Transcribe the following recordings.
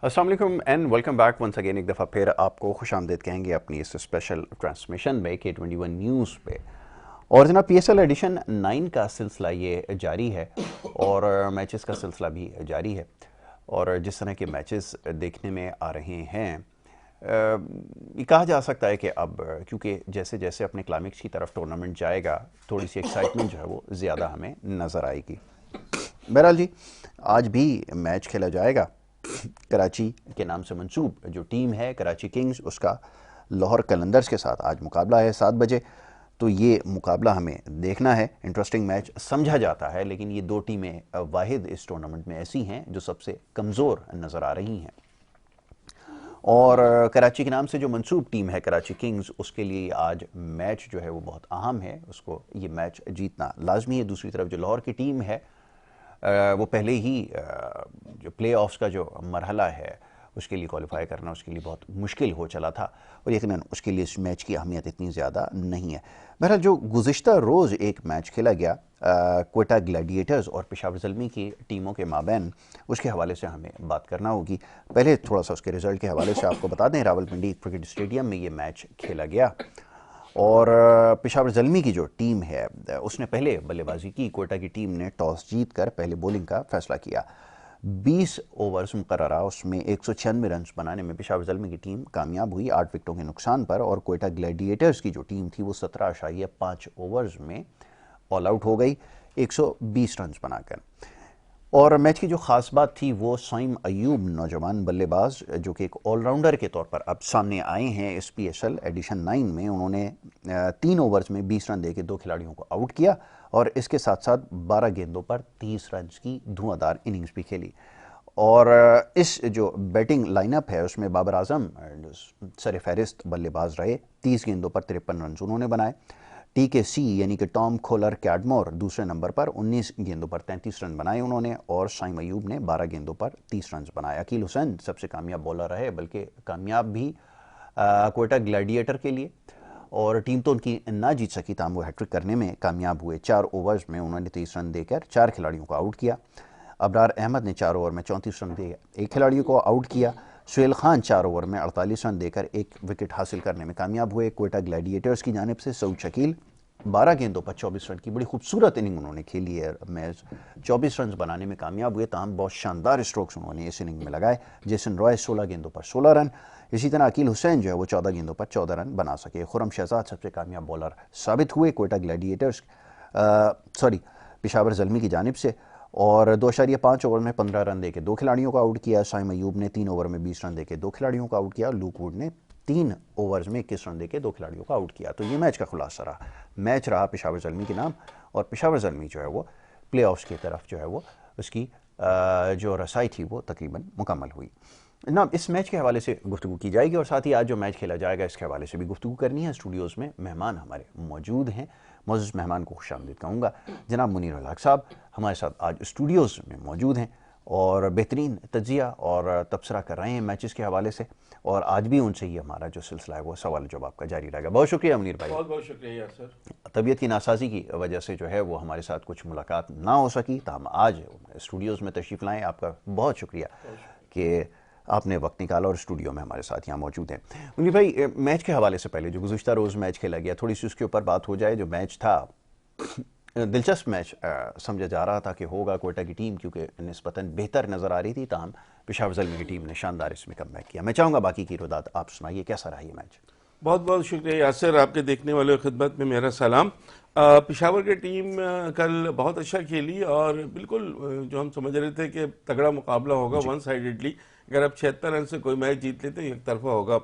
अस्सलाम वालेकुम and welcome back once again. एक दफ़ा फिर आपको खुशामदीद कहेंगे अपनी इस स्पेशल ट्रांसमिशन में K21 न्यूज़ पे। और जनाब PSL एडिशन 9 का सिलसिला ये जारी है और मैचेस का सिलसिला भी जारी है। और जिस तरह के मैचेस देखने में आ रहे हैं, ये कहा जा सकता है कि अब क्योंकि जैसे जैसे अपने क्लाइमेक्स की तरफ टूर्नामेंट जाएगा, थोड़ी सी एक्साइटमेंट जो है वो ज़्यादा हमें नज़र आएगी। बहरहाल जी, आज भी मैच खेला जाएगा। कराची के नाम से मंसूब जो टीम है कराची किंग्स, उसका लाहौर कलंदर्स के साथ आज मुकाबला है 7 बजे। तो ये मुकाबला हमें देखना है। इंटरेस्टिंग मैच समझा जाता है, लेकिन ये दो टीमें वाहिद इस टूर्नामेंट में ऐसी हैं जो सबसे कमज़ोर नज़र आ रही हैं। और कराची के नाम से जो मंसूब टीम है कराची किंग्स, उसके लिए आज मैच जो है वो बहुत अहम है, उसको ये मैच जीतना लाजमी है। दूसरी तरफ जो लाहौर की टीम है, वो पहले ही जो प्ले ऑफ्स का जो मरहला है उसके लिए क्वालिफाई करना उसके लिए बहुत मुश्किल हो चला था, और यकीनन उसके लिए इस मैच की अहमियत इतनी ज़्यादा नहीं है। बहरहाल जो गुज़िश्ता रोज़ एक मैच खेला गया क्वेटा ग्लैडिएटर्स और पेशावर ज़ल्मी की टीमों के माबैन, उसके हवाले से हमें बात करना होगी। पहले थोड़ा सा उसके रिज़ल्ट के हवाले से आपको बता दें, रावलपिंडी क्रिकेट स्टेडियम में ये मैच खेला गया और पेशावर ज़ल्मी की जो टीम है उसने पहले बल्लेबाजी की। कोयटा की टीम ने टॉस जीतकर पहले बॉलिंग का फैसला किया। 20 ओवर्स मुकर्ररा, उसमें 196 रन बनाने में पेशावर ज़ल्मी की टीम कामयाब हुई 8 विकेटों के नुकसान पर। और कोयटा ग्लैडिएटर्स की जो टीम थी वो 17.5 ओवर्स में ऑल आउट हो गई 120 रन बनाकर। और मैच की जो ख़ास बात थी वो साइम अयूब, नौजवान बल्लेबाज जो कि एक ऑलराउंडर के तौर पर अब सामने आए हैं इस PSL एडिशन 9 में। उन्होंने 3 ओवर्स में 20 रन देकर 2 खिलाड़ियों को आउट किया और इसके साथ साथ 12 गेंदों पर 30 रन की धुआंधार इनिंग्स भी खेली। और इस जो बैटिंग लाइनअप है उसमें बाबर आजम सर फहरिस्त बल्लेबाज रहे। 30 गेंदों पर 53 रन उन्होंने बनाए। TKC यानी कि टॉम खोलर कैडमोर दूसरे नंबर पर 19 गेंदों पर 33 रन बनाए उन्होंने, और साइम अयूब ने 12 गेंदों पर 30 रन बनाए। अकील हुसैन सबसे कामयाब बॉलर रहे, बल्कि कामयाब भी कोयटा ग्लैडिएटर के लिए, और टीम तो उनकी ना जीत सकी, ताम वो हैट्रिक करने में कामयाब हुए। 4 ओवर्स में उन्होंने 30 रन देकर 4 खिलाड़ियों को आउट किया। अबरार अहमद ने 4 ओवर में 34 रन दे एक खिलाड़ी को आउट किया। सुहेल खान 4 ओवर में 48 रन देकर 1 विकेट हासिल करने में कामयाब हुए। कोयटा ग्लैडिएटर्स की जानिब से सऊद शकील 12 गेंदों पर 24 रन की बड़ी खूबसूरत इनिंग उन्होंने खेली है। मैच 24 रन बनाने में कामयाब हुए, ताहम बहुत शानदार स्ट्रोक्स उन्होंने इस इनिंग में लगाए। जेसन रॉय 16 गेंदों पर 16 रन। इसी तरह अकील हुसैन जो है वो 14 गेंदों पर 14 रन बना सके। खुरम शहजाद सबसे कामयाब बॉलर साबित हुए कोयटा ग्लैडिएटर्स पेशावर ज़ल्मी की जानिब से, और 2.5 ओवर में 15 रन देके 2 खिलाड़ियों को आउट किया। साइम अयूब ने 3 ओवर में 20 रन देके 2 खिलाड़ियों को आउट किया। लूक वुड ने 3 ओवर्स में 21 रन देके 2 खिलाड़ियों को आउट किया। तो ये मैच का खुलासा रहा। मैच रहा पेशावर ज़ल्मी के नाम, और पेशावर ज़ल्मी जो है वो प्ले ऑफ्स की तरफ जो है वो उसकी जो रसाई थी वो तकरीबन मुकम्मल हुई। ना इस मैच के हवाले से गुफ्तगू की जाएगी, और साथ ही आज जो मैच खेला जाएगा इसके हवाले से भी गुफ्तगू करनी है। स्टूडियोज़ में मेहमान हमारे मौजूद हैं। मौजूद मेहमान को खुशामदीद कहूँगा। जनाब मुनीर उल हक साहब हमारे साथ आज स्टूडियोज़ में मौजूद हैं और बेहतरीन तज्जिया और तबसरा कर रहे हैं मैचेस के हवाले से, और आज भी उनसे ही हमारा जो सिलसिला है वो सवाल जवाब का जारी रहेगा। बहुत शुक्रिया मुनीर भाई। बहुत बहुत शुक्रिया यार सर। तबीयत की नासाजी की वजह से जो है वो हमारे साथ कुछ मुलाकात ना हो सकी, तो हम आज स्टूडियोज़ में तशरीफ़ लाएँ। आपका बहुत शुक्रिया कि आपने वक्त निकाला और स्टूडियो में हमारे साथ यहाँ मौजूद हैं। मुनीर भाई, मैच के हवाले से पहले जो गुज़िश्ता रोज़ मैच खेला गया, थोड़ी सी उसके ऊपर बात हो जाए। जो मैच था दिलचस्प मैच समझा जा रहा था कि होगा। कोयटा की टीम क्योंकि निस्बतन बेहतर नज़र आ रही थी, ताहम पेशावर ज़ल्मी की टीम ने शानदार इसमें कमबैक किया। मैं चाहूँगा बाकी की रुदात आप सुनाइए, कैसा रहा ये मैच? बहुत बहुत शुक्रिया यासर, आपके देखने वालों की खिदमत में मेरा सलाम। पेशावर की टीम कल बहुत अच्छा खेली और बिल्कुल जो हम समझ रहे थे कि तगड़ा मुकाबला होगा वन साइडेडली, अगर आप 76 रन से कोई मैच जीत लेते एक तरफा होगा।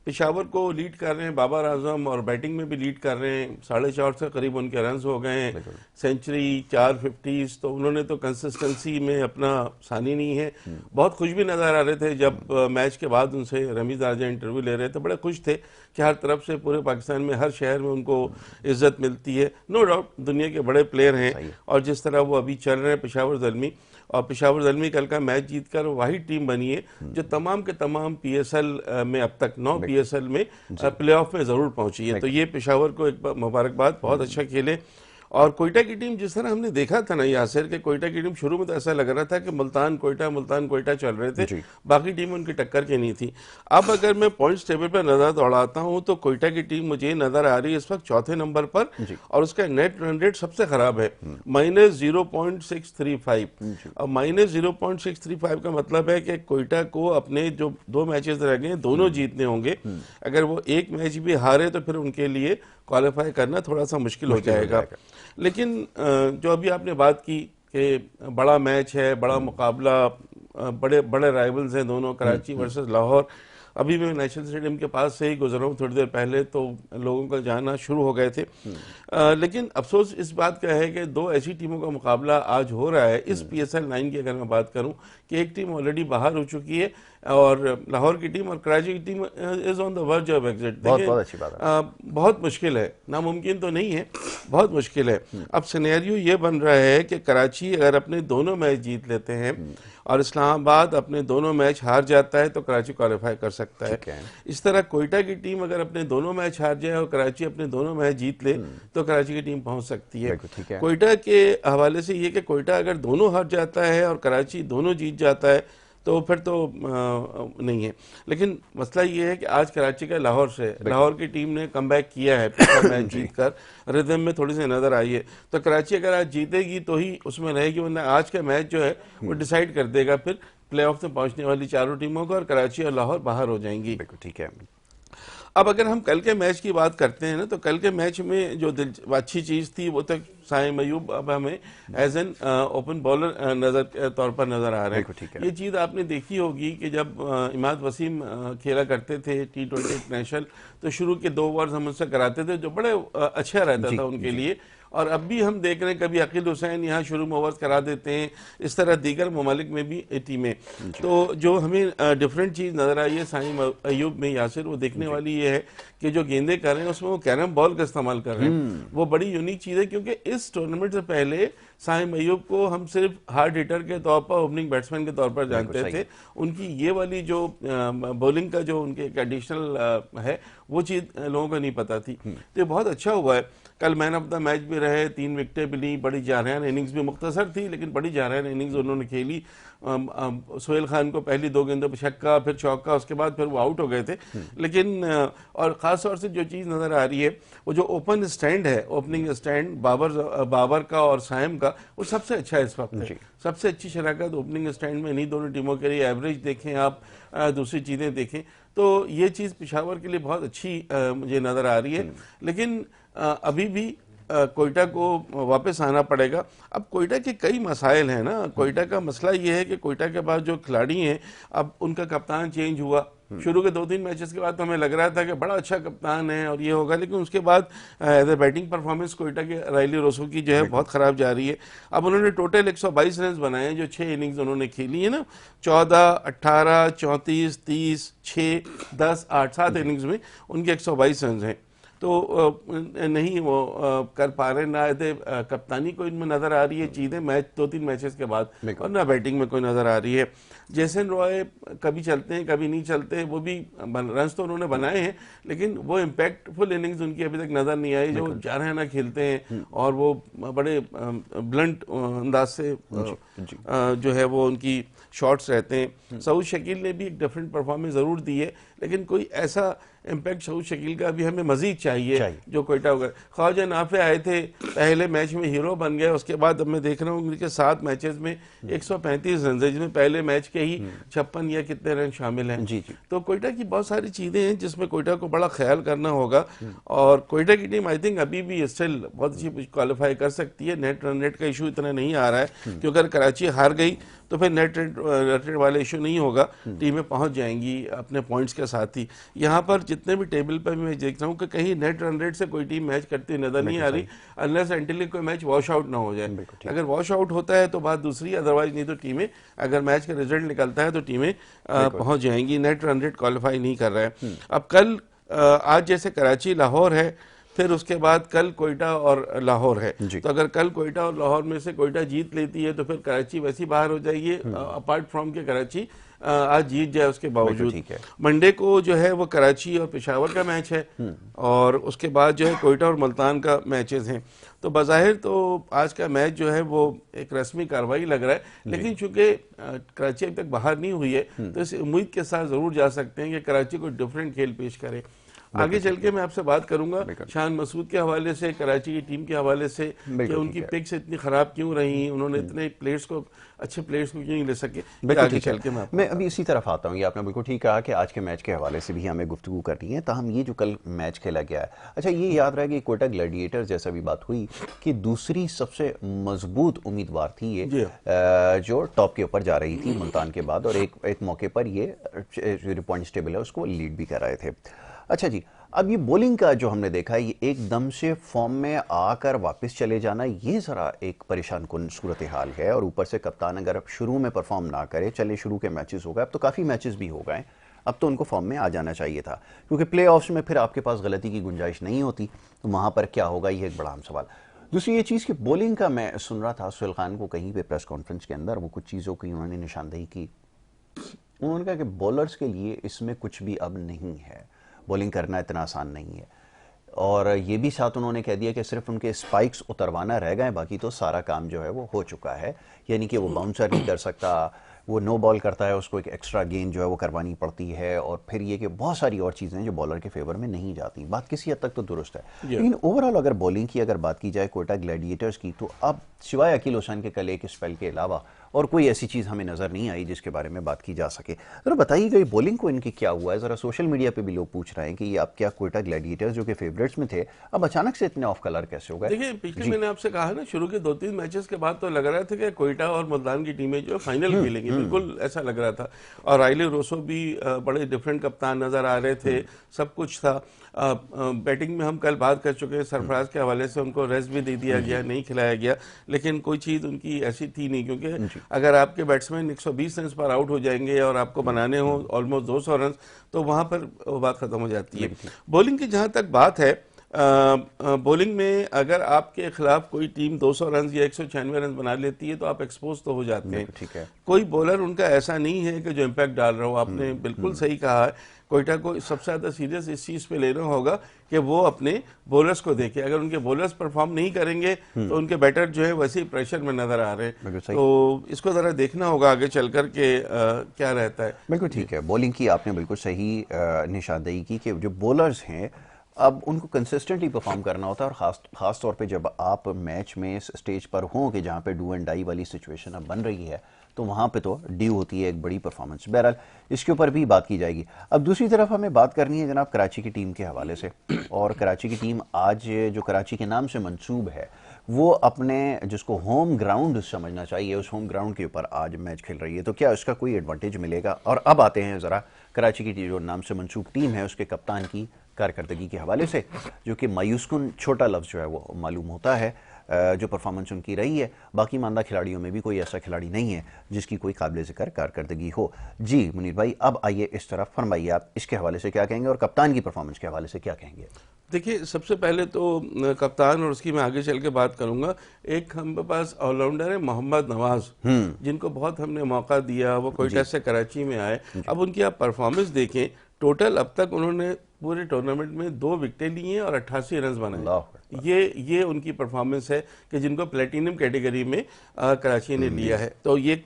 पेशावर को लीड कर रहे हैं बाबर आजम और बैटिंग में भी लीड कर रहे हैं। 4.5 से करीब उनके रन्स हो गए हैं, सेंचुरी 4 50s, तो उन्होंने तो कंसिस्टेंसी में अपना सानी नहीं है। बहुत खुश भी नज़र आ रहे थे जब मैच के बाद उनसे रमीज़ राजा इंटरव्यू ले रहे थे, बड़े खुश थे कि हर तरफ से पूरे पाकिस्तान में हर शहर में उनको इज्जत मिलती है। नो डाउट दुनिया के बड़े प्लेयर हैं, और जिस तरह वो अभी चल रहे हैं पेशावर ज़ल्मी, और पेशावर ज़ल्मी कल का मैच जीतकर वही टीम बनी है जो तमाम के तमाम PSL में अब तक 9 PSL में प्लेऑफ में ज़रूर पहुंची है। तो ये पेशावर को एक मुबारकबाद, बहुत अच्छा खेले। और कोयटा की टीम जिस तरह हमने देखा था ना यासिर के, कोयटा की टीम शुरू में तो ऐसा लग रहा था कि मुल्तान कोयटा चल रहे थे, जी। बाकी टीम उनकी टक्कर की नहीं थी। अब अगर मैं पॉइंट्स टेबल पर नजर दौड़ाता हूं तो कोयटा की टीम मुझे नजर आ रही है इस वक्त चौथे नंबर पर, जी। और उसका नेट रन रेट सबसे खराब है, -0.635। अब -0.635 का मतलब है कि कोयटा को अपने जो 2 मैचेस रह गए दोनों जीतने होंगे। अगर वो एक मैच भी हारे तो फिर उनके लिए क्वालिफाई करना थोड़ा सा मुश्किल हो जाएगा। लेकिन जो अभी आपने बात की कि बड़ा मैच है, बड़ा मुकाबला, बड़े बड़े राइवल्स हैं दोनों, कराची वर्सेस लाहौर। अभी मैं नेशनल स्टेडियम के पास से ही गुजरा हूँ थोड़ी देर पहले, तो लोगों का जाना शुरू हो गए थे। लेकिन अफसोस इस बात का है कि 2 ऐसी टीमों का मुकाबला आज हो रहा है इस PSL 9 की, अगर मैं बात करूं कि एक टीम ऑलरेडी बाहर हो चुकी है और लाहौर की टीम, और कराची की team is on the verge of exit. बहुत अच्छी बात है। बहुत मुश्किल है, नामुमकिन तो नहीं है, बहुत मुश्किल है। अब सिनेरियो ये बन रहा है कि कराची अगर अपने दोनों मैच जीत लेते हैं और इस्लामाबाद अपने दोनों मैच हार जाता है तो कराची क्वालिफाई कर सकता है। इस तरह कोयटा की टीम अगर अपने दोनों मैच हार जाए और कराची अपने दोनों मैच जीत ले तो कराची की टीम पहुंच सकती है। कोयटा के हवाले से ये कि कोयटा अगर दोनों हार जाता है और कराची दोनों जीत जाता है तो फिर तो नहीं है। लेकिन मसला ये है कि आज कराची का लाहौर से, लाहौर की टीम ने कमबैक किया है, पिछला मैच जीतकर रिदम में थोड़ी सी नजर आई है, तो कराची अगर आज जीतेगी तो ही उसमें रहेगी, वरना आज का मैच जो है वो डिसाइड कर देगा फिर प्लेऑफ में पहुंचने वाली चारों टीमों को, और कराची और लाहौर बाहर हो जाएंगी। बिल्कुल ठीक है। अब अगर हम कल के मैच की बात करते हैं ना, तो कल के मैच में जो अच्छी चीज थी वो तक साइम अयूब अब हमें एज एन ओपन बॉलर नजर तौर पर नजर आ रहे हैं। ये चीज आपने देखी होगी कि जब इमाद वसीम खेला करते थे T20 इंटरनेशनल, तो शुरू के 2 ओवर्स हम उनसे कराते थे जो बड़े अच्छा रहता था उनके लिए, और अब भी हम देख रहे हैं कभी अकील हुसैन यहाँ शुरू में ओवर्स करा देते हैं, इस तरह दीगर ममालिक में भी टीमें। तो जो हमें डिफरेंट चीज़ नज़र आई है साइम अयूब में यासिर, वो देखने वाली ये है कि जो गेंदे कर रहे हैं उसमें वो कैरम बॉल का इस्तेमाल कर रहे हैं। वो बड़ी यूनिक चीज़ है, क्योंकि इस टूर्नामेंट से पहले साइम अयूब को हम सिर्फ हार्ड हिटर के तौर पर, ओपनिंग बैट्समैन के तौर पर जानते थे। उनकी ये वाली जो बॉलिंग का जो उनके एडिशनल है वो चीज़ लोगों को नहीं पता थी। तो ये बहुत अच्छा हुआ है। कल मैन ऑफ द मैच भी रहे, 3 विकेटें भी ली, बड़ी जारहान इनिंग्स भी, मुख्तसर थी लेकिन बड़ी जारहान इनिंग्स उन्होंने खेली। सोहेल खान को पहली 2 गेंदों पर छक्का, फिर चौका, उसके बाद फिर वो आउट हो गए थे। लेकिन और ख़ास तौर से जो चीज़ नज़र आ रही है वो जो ओपन स्टैंड है, ओपनिंग स्टैंड बाबर का और साइम का, वो सबसे अच्छा है इस वक्त। सबसे अच्छी शराकत ओपनिंग स्टैंड में इन्हीं दोनों टीमों के लिए। एवरेज देखें आप, दूसरी चीज़ें देखें, तो ये चीज़ पेशावर के लिए बहुत अच्छी मुझे नज़र आ रही है। लेकिन अभी भी कोयटा को वापस आना पड़ेगा। अब कोयटा के कई मसाइल हैं ना। कोयटा का मसला ये है कि कोयटा के पास जो खिलाड़ी हैं, अब उनका कप्तान चेंज हुआ। शुरू के 2-3 मैचेस के बाद तो हमें लग रहा था कि बड़ा अच्छा कप्तान है और ये होगा, लेकिन उसके बाद as a batting performance Quetta के राइली रोसो की जो है बहुत ख़राब जा रही है। अब उन्होंने टोटल 122 रन बनाए हैं जो 6 इनिंग्स उन्होंने खेली है ना, 14, 18, 34, 30, 6, 10, 8, 7 इनिंग्स में उनके 122 रन हैं। तो नहीं वो कर पा रहे, ना कप्तानी को इनमें नजर आ रही है चीजें मैच 2-3 मैचेस के बाद, और ना बैटिंग में कोई नजर आ रही है। जैसन रॉय कभी चलते हैं कभी नहीं चलते, वो भी रन्स तो उन्होंने बनाए हैं लेकिन वो इम्पैक्टफुल इनिंग्स उनकी अभी तक नजर नहीं आई। जो जारहाना खेलते हैं और वो बड़े ब्लंट अंदाज से जो है वो उनकी शॉट्स रहते हैं। सऊद शकील ने भी एक डिफरेंट परफॉर्मेंस जरूर दी है, लेकिन कोई ऐसा इम्पैक्ट सऊद शकील का भी हमें मजीद चाहिए जो कोयटा होगा। ख्वाजा नाफे आए थे, पहले मैच में हीरो बन गए, उसके बाद अब मैं देख रहा हूँ उनके 7 मैचेस में 135 रन है, जिसमें पहले मैच के ही 56 या कितने रन शामिल हैं। तो कोयटा की बहुत सारी चीज़ें हैं जिसमें कोयटा को बड़ा ख्याल करना होगा, और कोयटा की टीम आई थिंक अभी भी स्टिल बहुत अच्छी क्वालिफाई कर सकती है। नेट रन रेट का इशू इतना नहीं आ रहा है, क्योंकि अगर कराची हार गई तो फिर नेट रेट वाला इशू नहीं होगा, टीमें पहुंच जाएंगी अपने पॉइंट्स के साथ ही। यहाँ पर जितने भी टेबल पर मैं देख रहा हूँ कि कहीं नेट रन रेट से कोई टीम मैच करती हुई नजर नहीं आ रही, अनलेस एंटिल कोई मैच वॉश आउट ना हो जाए। अगर वॉश आउट होता है तो बात दूसरी, अदरवाइज नहीं तो टीमें, अगर मैच का रिजल्ट निकलता है तो टीमें पहुंच जाएंगी। नेट रन रेट क्वालिफाई नहीं कर रहा है। अब कल आज जैसे कराची लाहौर है, फिर उसके बाद कल कोयटा और लाहौर है, तो अगर कल कोयटा और लाहौर में से कोयटा जीत लेती है तो फिर कराची वैसी बाहर हो जाएगी, अपार्ट फ्रॉम के कराची आज जीत जाए उसके बावजूद। ठीक है। मंडे को जो है वो कराची और पेशावर का मैच है, और उसके बाद जो है कोयटा और मुल्तान का मैचेस हैं। तो बज़ाहिर तो आज का मैच जो है वो एक रस्मी कार्रवाई लग रहा है, लेकिन चूंकि कराची अभी तक बाहर नहीं हुई है तो इस उम्मीद के साथ जरूर जा सकते हैं कि कराची को डिफरेंट खेल पेश करे। आगे चल के मैं आपसे बात करूंगा शान मसूद के हवाले से, कराची की टीम के हवाले से, कि उनकी पिक्स इतनी खराब क्यों रही, उन्होंने इतने प्लेयर्स को, अच्छे प्लेयर्स को क्यों नहीं ले सके। आगे चल के मैं अभी इसी तरफ आता हूँ। ये आपने बिल्कुल ठीक कहा कि आज के मैच के हवाले से भी हमें गुफ्तगू करनी है। ताहम ये जो कल मैच खेला गया है, अच्छा ये याद रहा कि कोयटा ग्लैडिएटर्स जैसा भी बात हुई कि दूसरी सबसे मजबूत उम्मीदवार थी ये, जो टॉप के ऊपर जा रही थी मुल्तान के बाद, और एक मौके पर ये जो पॉइंट्स टेबल है उसको लीड भी कर रहे थे। अच्छा जी, अब ये बॉलिंग का जो हमने देखा है, ये एकदम से फॉर्म में आकर वापस चले जाना, ये ज़रा एक परेशान कुन सूरत हाल है। और ऊपर से कप्तान अगर शुरू में परफॉर्म ना करे, चले शुरू के मैचेस हो गए, अब तो काफ़ी मैचेस भी हो गए, अब तो उनको फॉर्म में आ जाना चाहिए था, क्योंकि प्ले ऑफ्स में फिर आपके पास गलती की गुंजाइश नहीं होती, तो वहाँ पर क्या होगा, ये एक बड़ा अहम सवाल। दूसरी ये चीज़ कि बॉलिंग का मैं सुन रहा था सुहेल खान को कहीं पे प्रेस कॉन्फ्रेंस के अंदर, वो कुछ चीज़ों की उन्होंने निशानदेही की। उन्होंने कहा कि बॉलर्स के लिए इसमें कुछ भी अब नहीं है, बॉलिंग करना इतना आसान नहीं है। और ये भी साथ उन्होंने कह दिया कि सिर्फ उनके स्पाइक्स उतरवाना रह गए, बाकी तो सारा काम जो है वो हो चुका है। यानी कि वो बाउंसर नहीं कर सकता, वो नो बॉल करता है, उसको एक एक्स्ट्रा गेंद जो है वो करवानी पड़ती है, और फिर ये कि बहुत सारी और चीज़ें जो बॉलर के फेवर में नहीं जाती। बात किसी हद तक तो दुरुस्त है, लेकिन ओवरऑल अगर बॉलिंग की अगर बात की जाए कोयटा ग्लैडिएटर्स की, तो अब सिवाय अकील हुसैन के कल एक स्पेल के अलावा और कोई ऐसी चीज़ हमें नज़र नहीं आई जिसके बारे में बात की जा सके। ज़रा बताइए गई बॉलिंग को इनकी क्या हुआ है। ज़रा सोशल मीडिया पे भी लोग पूछ रहे हैं कि ये आप क्या कोयटा ग्लैडिएटर्स जो कि फेवरेट्स में थे, अब अचानक से इतने ऑफ कलर कैसे हो गए। देखिए, पिछले मैंने आपसे कहा ना, शुरू के 2-3 मैचेस के बाद तो लग रहा था कि कोयटा और मुल्तान की टीमें जो फाइनल खेलेंगी, बिल्कुल ऐसा लग रहा था। और राइले रोसो भी बड़े डिफरेंट कप्तान नजर आ रहे थे, सब कुछ था। बैटिंग में हम कल बात कर चुके हैं, सरफराज के हवाले से उनको रेस्ट भी दे दिया गया, नहीं खिलाया गया, लेकिन कोई चीज़ उनकी ऐसी थी नहीं, क्योंकि अगर आपके बैट्समैन 120 रन पर आउट हो जाएंगे और आपको बनाने हो ऑलमोस्ट 200 रन, तो वहाँ पर वो बात खत्म हो जाती है। बॉलिंग की जहाँ तक बात है, बॉलिंग में अगर आपके खिलाफ कोई टीम 200 रन या 196 रन बना लेती है तो आप एक्सपोज तो हो जाते हैं। ठीक है, कोई बॉलर उनका ऐसा नहीं है कि जो इम्पैक्ट डाल रहा हो। आपने बिल्कुल सही कहा है, कोयटा को सबसे ज़्यादा सीरियस इस चीज़ पे लेना होगा कि वो अपने बॉलर्स को देखे। अगर उनके बॉलर्स परफॉर्म नहीं करेंगे तो उनके बैटर जो है वैसे ही प्रेशर में नजर आ रहे हैं, तो इसको ज़रा देखना होगा आगे चल कर के क्या रहता है। बिल्कुल ठीक है, बॉलिंग की आपने बिल्कुल सही निशानदेही की कि जो बॉलर्स हैं अब उनको कंसिस्टेंटली परफॉर्म करना होता है, और ख़ास तौर पे जब आप मैच में इस स्टेज पर हों कि जहाँ पे डू एंड डाई वाली सिचुएशन अब बन रही है, तो वहाँ पे तो ड्यू होती है एक बड़ी परफॉर्मेंस। बहरहाल इसके ऊपर भी बात की जाएगी। अब दूसरी तरफ हमें बात करनी है जनाब कराची की टीम के हवाले से, और कराची की टीम आज जो कराची के नाम से मंसूब है, वो अपने जिसको होम ग्राउंड समझना चाहिए, उस होम ग्राउंड के ऊपर आज मैच खेल रही है, तो क्या इसका कोई एडवांटेज मिलेगा। और अब आते हैं ज़रा कराची की जो नाम से मंसूब टीम है उसके कप्तान की कारकर्दगी के हवाले से, जो कि मायूसकुन छोटा लफ्ज़ जो है वो मालूम होता है, जो परफॉर्मेंस उनकी रही है। बाकी मानदा खिलाड़ियों में भी कोई ऐसा खिलाड़ी नहीं है जिसकी कोई काबिल ज़िक्र कारकर्दगी हो। जी मुनीर भाई, अब आइए इस तरफ, फरमाइए आप इसके हवाले से क्या कहेंगे और कप्तान की परफॉर्मेंस के हवाले से क्या कहेंगे। देखिए, सबसे पहले तो कप्तान और उसकी मैं आगे चल के बात करूंगा। एक हमारे पास ऑलराउंडर है मोहम्मद नवाज, जिनको बहुत हमने मौका दिया, वो कोयटा से कराची में आए। अब उनकी आप परफॉर्मेंस देखें, टोटल अब तक उन्होंने पूरे टूर्नामेंट में 2 विकेटें ली हैं और 88 रन बनाए। ये उनकी परफॉर्मेंस है कि जिनको प्लेटिनम कैटेगरी में कराची ने लिया है। तो ये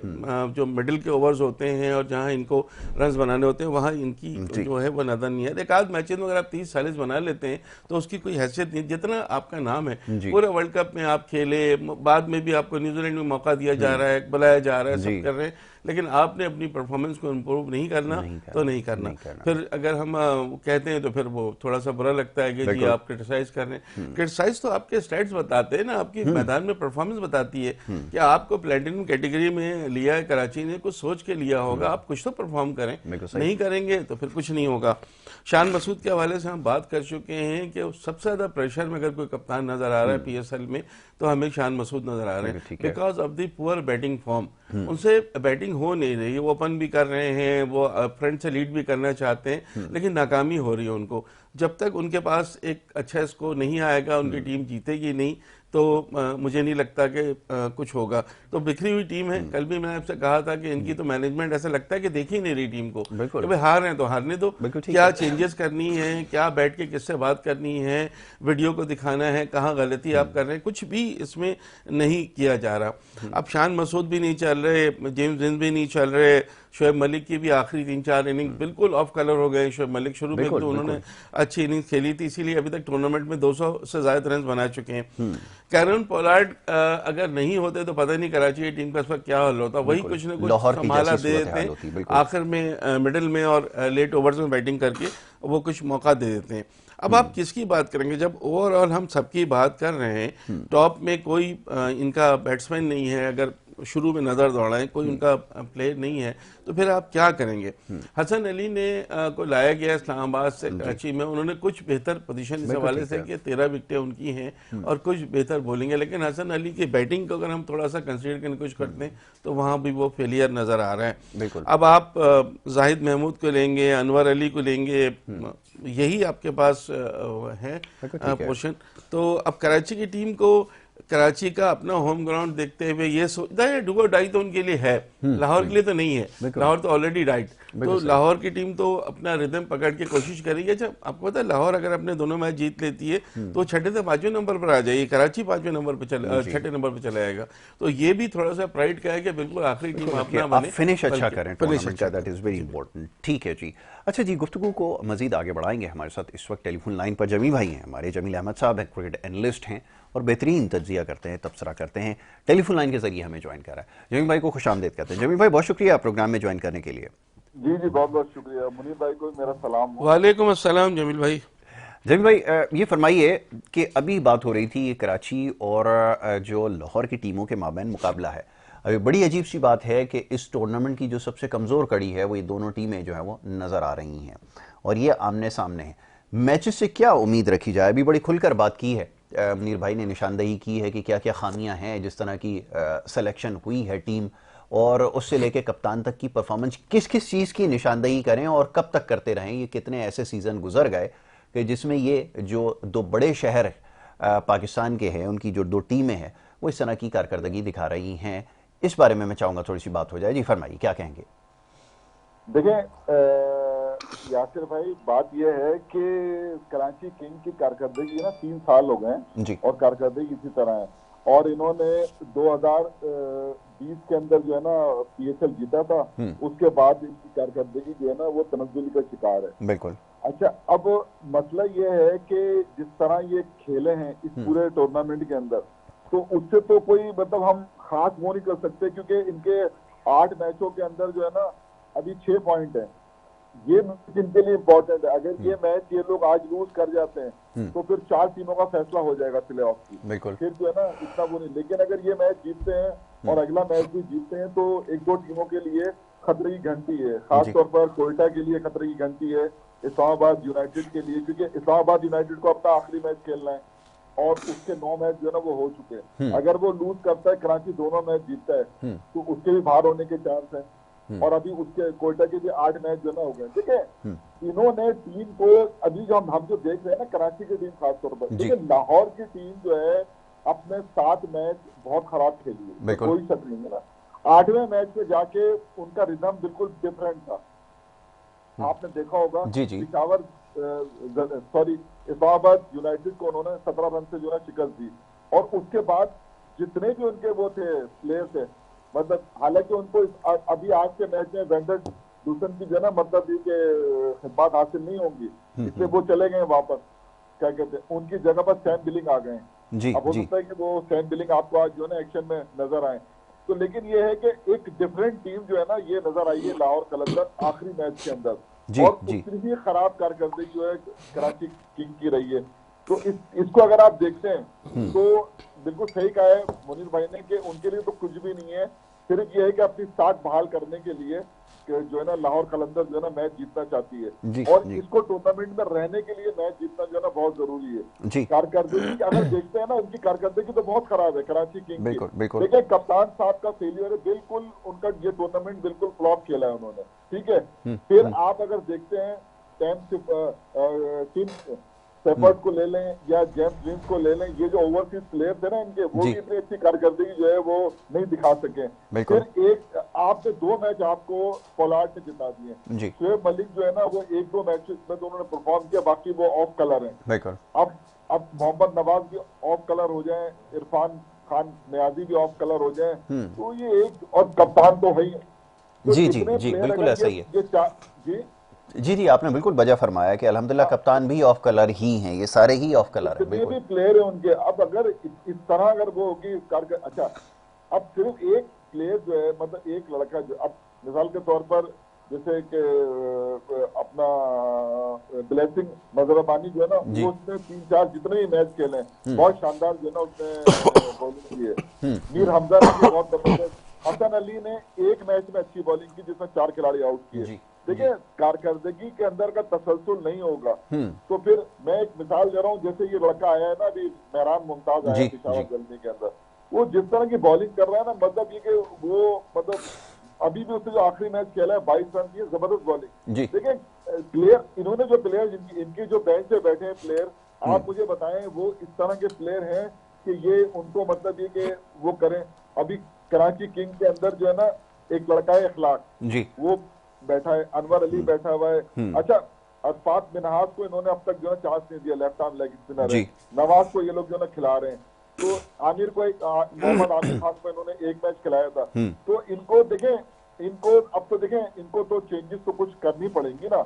जो मिडिल के ओवर्स होते हैं और जहां इनको रन्स बनाने होते हैं, वहां इनकी जो है वो नजर नहीं है। एक आध मैचेस में अगर आप 30-40 बना लेते हैं तो उसकी कोई हैसियत नहीं। जितना आपका नाम है, पूरे वर्ल्ड कप में आप खेले, बाद में भी आपको न्यूजीलैंड में मौका दिया जा रहा है, बुलाया जा रहा है, सब कर रहे हैं, लेकिन आपने अपनी परफॉर्मेंस को इम्प्रूव नहीं करना तो नहीं करना। फिर अगर हम कहते हैं तो फिर वो थोड़ा सा बुरा लगता है कि जी आप क्रिटिसाइज कर रहे हैं। क्रिटिसाइज तो आपके स्टैट्स बताते हैं ना, आपकी मैदान में परफॉर्मेंस बताती है कि आपको प्लेटिनम कैटेगरी में लिया है कराची ने, कुछ सोच के लिया होगा, आप कुछ तो परफॉर्म करें, नहीं करेंगे तो फिर कुछ नहीं होगा। शान मसूद के हवाले से हम बात कर चुके हैं कि सबसे ज्यादा प्रेशर में अगर कोई कप्तान नजर आ रहा है पीएसएल में तो हमें शान मसूद नजर आ रहे हैं, because of the poor batting form. उनसे बैटिंग हो नहीं रही, वो ओपन भी कर रहे हैं, वो फ्रंट से लीड भी करना चाहते हैं, लेकिन नाकामी हो रही है उनको। जब तक उनके पास एक अच्छा स्कोर नहीं आएगा, उनकी टीम जीतेगी नहीं, तो मुझे नहीं लगता कि कुछ होगा। तो बिखरी हुई टीम है। कल भी मैंने आपसे कहा था कि इनकी तो मैनेजमेंट ऐसा लगता है कि देख ही नहीं रही टीम को बिल्कुल कि भाई हार रहे हैं तो हारने दो, बिल्कुल ठीक क्या है। चेंजेस करनी है, क्या बैठ के किससे बात करनी है, वीडियो को दिखाना है, कहाँ गलती आप कर रहे हैं, कुछ भी इसमें नहीं किया जा रहा। अब शान मसूद भी नहीं चल रहे, जेम्स रिंस भी नहीं चल रहे, शोएब मलिक की भी आखिरी 3-4 इनिंग बिल्कुल ऑफ कलर हो गए। शोएब मलिक शुरू में एक बिल्कुल तो उन्होंने बिल्कुल अच्छी इनिंग्स खेली थी, इसीलिए अभी तक टूर्नामेंट में 200 से ज्यादा रन बना चुके हैं। कैरन पोलार्ड अगर नहीं होते तो पता नहीं कराची की टीम का इस वक्त क्या हाल होता। वही बिल्कुल कुछ ना कुछ लाहौर की संभाला जैसी दे सूरत देते हाल हैं होती, बिल्कुल। आखिर में, मिडिल में और लेट ओवर्स में बैटिंग करके वो कुछ मौका दे देते हैं। अब आप किसकी बात करेंगे जब ओवरऑल हम सबकी बात कर रहे हैं, टॉप में कोई इनका बैट्समैन नहीं है, अगर शुरू में नजर दौड़ाएं कोई उनका प्लेयर नहीं है, तो फिर आप क्या करेंगे। हसन अली ने को लाया गया इस्लामाबाद से कराची में, उन्होंने कुछ बेहतर पोजीशन इस बिल्कुल हवाले ठीक से है। कि 13 विकेटें उनकी हैं और कुछ बेहतर बॉलिंग है, लेकिन हसन अली की बैटिंग को अगर हम थोड़ा सा कंसीडर करने की कोशिश करते हैं तो वहां भी वो फेलियर नजर आ रहा है। बिल्कुल अब आप जाहिद महमूद को लेंगे, अनवर अली को लेंगे, यही आपके पास है बिल्कुल ठीक है। पोर्शन। तो अब कराची की टीम को कराची का अपना होम ग्राउंड देखते हुए ये सोचता है डू और डाई तो उनके लिए है, लाहौर के लिए तो नहीं है। बिल्कुल लाहौर तो ऑलरेडी डाइट। बिल्कुल तो सही। लाहौर की टीम तो अपना रिदम पकड़ के कोशिश करेगी। जब आपको पता है लाहौर अगर अपने दोनों मैच जीत लेती है तो छठे से पांचवें नंबर पर आ जाएगी, कराची पांचवें नंबर पर जी छठे नंबर पर चला जाएगा। तो ये भी थोड़ा सा प्राइड का है कि बिल्कुल आखिरी टीम बिल्कुल आप कि ना आप बने, फिनिश अच्छा बल्कि करें फिनिश टूर्नामेंट अच्छा का, दैट करें। Is very important. ठीक है जी। अच्छा जी, गुफ्तगू को मजीद आगे बढ़ाएंगे। हमारे साथ इस वक्त टेलीफोन लाइन पर जमील भाई हैं, हमारे जमील अहमद साहब हैं, क्रिकेट एनालिस्ट हैं और बेहतरीन तज्जिया करते हैं, तबसरा करते हैं, टेलीफोन लाइन के जरिए हमें ज्वाइन कर रहा है। जमील भाई को खुशामदीद कहते हैं। जमील भाई बहुत शुक्रिया प्रोग्राम में ज्वाइन करने के लिए। जी जी, बहुत बहुत शुक्रिया। मुनीर भाई को मेरा सलाम हो। वालेकुम अस्सलाम जमील भाई। जमील भाई ये फरमाइए कि अभी बात हो रही थी ये कराची और जो लाहौर की टीमों के माबैन मुकाबला है। अभी बड़ी अजीब सी बात है कि इस टूर्नामेंट की जो सबसे कमज़ोर कड़ी है वो ये दोनों टीमें जो है वो नज़र आ रही हैं और ये आमने सामने हैं। मैचेस से क्या उम्मीद रखी जाए? अभी बड़ी खुलकर बात की है, मुनीर भाई ने निशानदही की है कि क्या क्या खामियां हैं, जिस तरह की सिलेक्शन हुई है टीम और उससे लेके कप्तान तक की परफॉर्मेंस, किस किस चीज़ की निशानदही करें और कब तक करते रहें। ये कितने ऐसे सीज़न गुजर गए कि जिसमें ये जो दो बड़े शहर पाकिस्तान के हैं, उनकी जो दो टीमें हैं वो इस तरह की कारकर्दगी दिखा रही हैं। इस बारे में मैं चाहूँगा थोड़ी सी बात हो जाए। जी फरमाइए, क्या कहेंगे? देखें यासिर भाई, बात यह है कि कराची किंग की कारकर्दगी ना 3 साल हो गए हैं जी और कारकर्दगी इसी तरह है। और इन्होंने 2020 के अंदर जो है ना पीएसएल जीता था, उसके बाद इनकी कारकर्दगी जो है ना वो तनज़्ज़ुल का शिकार है। बिल्कुल। अच्छा, अब मसला ये है कि जिस तरह ये खेले हैं इस पूरे टूर्नामेंट के अंदर, तो उससे तो कोई मतलब हम खास वो नहीं कर सकते, क्योंकि इनके 8 मैचों के अंदर जो है ना अभी 6 पॉइंट है। ये मैच इनके लिए इम्पोर्टेंट है। अगर ये मैच ये लोग आज लूज कर जाते हैं तो फिर 4 टीमों का फैसला हो जाएगा प्ले ऑफ की। बिल्कुल। फिर जो है ना इतना वो नहीं, लेकिन अगर ये मैच जीतते हैं और अगला मैच भी जीतते हैं तो 1-2 टीमों के लिए खतरे की घंटी है। खासतौर पर कोयटा के लिए खतरे की घंटी है, इस्लामाबाद यूनाइटेड के लिए, क्योंकि इस्लामाबाद यूनाइटेड को अपना आखिरी मैच खेलना है और उसके 9 मैच जो है ना वो हो चुके हैं। अगर वो लूज करता है, कराची दोनों मैच जीतता है, तो उसके भी बाहर होने के चांस है। और अभी उसके कोयटा के भी 8 मैच जो है ना हो गए। ठीक है, इन्होंने टीम को अभी जो हम जो देख रहे हैं ना, कराची की टीम खासतौर पर, देखिए लाहौर की टीम जो है अपने 7 मैच बहुत खराब खेली है, कोई शक नहीं है ना। 8वें मैच में जाके उनका रिदम बिल्कुल डिफरेंट था। आपने देखा होगा पिशावर इस्लामाबाद यूनाइटेड को उन्होंने 17 रन से जो है शिकस्त दी। और उसके बाद जितने भी उनके वो थे प्लेयर थे, मतलब हालांकि उनको अभी आज के मैच में वेंडर डूसन की जो है ना मतलब ये खिदमत हासिल नहीं होंगी, इसलिए वो चले गए वापस। क्या कहते हैं, उनकी जगह पर सैम बिलिंग आ गए। अब हो सकता है कि वो सैम बिलिंग आपको आज जो है ना एक्शन में नजर आए। तो लेकिन ये है कि एक डिफरेंट टीम जो है ना ये नजर आई है लाहौर कलंदर आखिरी मैच के अंदर, और उतनी ही खराब कारकर्दगी जो है कराची किंग की रही है। तो इसको अगर आप देखते हैं तो बिल्कुल सही कहा है मुनीर भाई ने कि उनके लिए तो कुछ भी नहीं है, सिर्फ ये है कि अपनी साख बहाल करने के लिए जो है ना लाहौर कलंदर जो है ना मैच जीतना चाहती है, और इसको टूर्नामेंट में रहने के लिए मैच जीतना जो है ना बहुत जरूरी है। कारकर्दगी अगर देखते हैं ना, उनकी कारकर्दगी तो बहुत खराब है कराची किंग की। देखिए कप्तान साहब का फेलियर है, बिल्कुल उनका ये टूर्नामेंट बिल्कुल फ्लॉप खेला है उन्होंने। ठीक है, फिर आप अगर देखते हैं टीम शेफर्ड को ले लें या जेम्स विंस को ले लें, ये जो ओवरसीज प्लेयर थे ना इनके, वो जी। भी इतनी अच्छी कारकर्दगी जो है वो नहीं दिखा सके। बिल्कुल। फिर एक आपने 2 मैच आपको पोलार्ड ने जिता दिए। जी शुएब मलिक जो है ना वो 1-2 मैचेस में तो उन्होंने परफॉर्म किया, बाकी वो ऑफ कलर है। बिल्कुल। अब मोहम्मद नवाज भी ऑफ कलर हो जाए, इरफान खान नियाजी भी ऑफ कलर हो जाए, तो ये एक और कप्तान तो है ही। तो जी जी इतने जी player बिल्कुल अगर ऐसा ही है। ये जी जी जी आपने बिल्कुल बजा फरमाया कि अल्हम्दुलिल्लाह कप्तान भी ऑफ कलर ही हैं, ये सारे ही ऑफ कलर हैं। जितने भी बिल्कुल। प्लेयर है उनके, अब अगर इस तरह अगर वो होगी अच्छा, अब सिर्फ एक प्लेयर जो है, मतलब एक लड़का जो, अब मिसाल के तौर पर जैसे कि अपना ब्लेसिंग मजरबानी जो है ना, जी। वो उसने 3-4 जितने भी मैच खेले बहुत शानदार जो है ना उसने बॉलिंग की है। मीर हमजा ने भी बहुत जबरदस्त, हसन अली ने एक मैच में अच्छी बॉलिंग की जिसमें 4 खिलाड़ी आउट किए। जी। देखिए कारकर्दगी के अंदर का तसलसल नहीं होगा तो फिर मैं एक मिसाल दे रहा हूँ, जैसे ये लड़का आया है ना अभी, मेहरान मुमताज आया जी, है पिशावर जी। जल्दी के अंदर, वो जिस तरह की बॉलिंग कर रहा है ना, मतलब ये कि वो मतलब अभी भी उसने जो आखिरी मैच खेला है 22 रन की, जबरदस्त बॉलिंग। जी। देखिए प्लेयर, इन्होंने जो प्लेयर इनके जो बेंच पे बैठे हैं प्लेयर, आप मुझे बताएं वो इस तरह के प्लेयर हैं कि ये उनको मतलब ये कि वो करें। अभी कराची किंग के अंदर जो है ना एक लड़का है इखलाक, जी वो बैठा है, अनवर अली बैठा हुआ है। अच्छा, अरफात मिनहाज को इन्होंने अब तक जो है चांस नहीं दिया, लेफ्ट आर्म लेग स्पिनर है। जी। नवाज को ये लोग जो है ना खिला रहे हैं, तो आमिर को मोहम्मद आमिर खान को इन्होंने एक मैच खिलाया था। तो इनको देखें, इनको अब तो देखें, इनको तो चेंजेस तो कुछ करनी पड़ेंगी ना।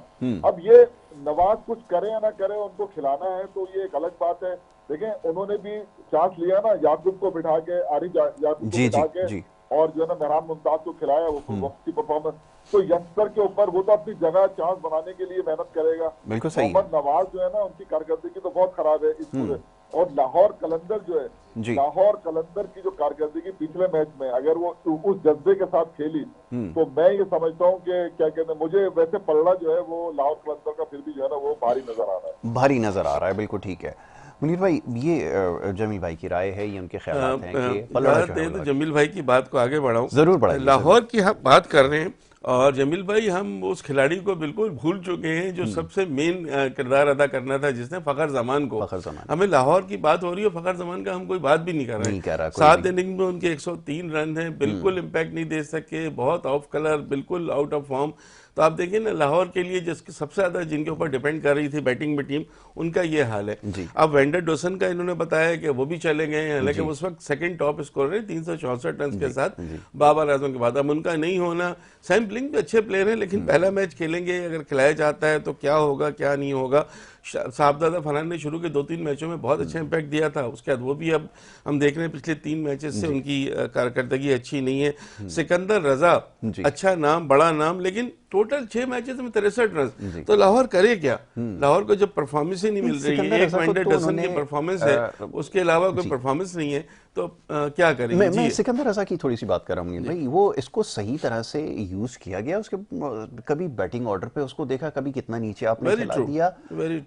अब ये नवाज कुछ करे या ना करे, उनको खिलाना है तो ये एक अलग बात है। देखें उन्होंने भी चांस लिया ना, याकूब को बिठा के, आरिफ याकूब को जी बिठा जी के, जी और जो है ना मेहरान मुमताज को खिलाया, वो वक्ती परफॉर्मेंस। तो यंगस्टर के ऊपर वो तो अपनी जगह चांस बनाने के लिए मेहनत करेगा। बिल्कुल सही है। मोहम्मद नवाज जो है ना, उनकी कारकर्दगी तो बहुत खराब है इस पूरे। और लाहौर कलंदर जो है, जी। लाहौर कलंदर की जो कारकर्दगी पिछले मैच में अगर वो उस जज्बे के साथ खेली तो मैं ये समझता हूँ कि क्या कहते हैं, मुझे वैसे पलड़ा जो है वो लाहौर कलंदर का फिर भी जो है ना वो भारी नजर आ रहा है। भारी नजर आ रहा है, बिल्कुल ठीक है। मुनीर भाई, ये जमील भाई की राय है, ये उनके ख्यालात हैं कि पलड़ा जो है तो वो जमील भाई की बात को आगे बढ़ाऊं। जरूर बढ़ाइए। लाहौर की हम बात कर रहे हैं और जमील भाई हम उस खिलाड़ी को बिल्कुल भूल चुके हैं जो सबसे मेन किरदार अदा करना था, जिसने फखर जमान को, फखर जमान। हमें लाहौर की बात हो रही है, फखर जमान का हम कोई बात भी नहीं कर रहे हैं। 7 इनिंग में उनके 103 रन हैं, बिल्कुल इम्पैक्ट नहीं दे सके, बहुत ऑफ कलर, बिल्कुल आउट ऑफ फॉर्म। तो आप देखिए ना, लाहौर के लिए जिसके सबसे ज्यादा जिनके ऊपर डिपेंड कर रही थी बैटिंग में टीम, उनका ये हाल है। अब वेंडर डोसन का इन्होंने बताया कि वो भी चले गए हैं, हालांकि उस वक्त सेकंड टॉप स्कोर है 364 रन के साथ बाबर आजम के बाद। अब उनका नहीं होना, सैम ब्लिंग भी अच्छे प्लेयर हैं लेकिन पहला मैच खेलेंगे, अगर खिलाया जाता है तो क्या होगा क्या नहीं होगा। साहबजादा फरहान ने शुरू के 2-3 मैचों में बहुत अच्छा इंपैक्ट दिया था, उसके बाद वो भी अब हम देख रहे हैं पिछले 3 मैचेस से उनकी कारकर्दगी अच्छी नहीं है। सिकंदर रजा अच्छा नाम, बड़ा नाम, लेकिन टोटल 6 मैचेस में 63 रन। तो लाहौर करे क्या? लाहौर को जब परफॉर्मेंस ही नहीं मिल रही है, एक वेंडर डसन की परफॉर्मेंस है, उसके अलावा कोई परफॉर्मेंस नहीं है, तो क्या करेंगे? मैं सिकंदर रजा की थोड़ी सी बात कर रहा हूँ भाई, वो इसको सही तरह से यूज किया गया, उसके कभी बैटिंग ऑर्डर पे उसको देखा, कभी कितना नीचे आपने खिला दिया,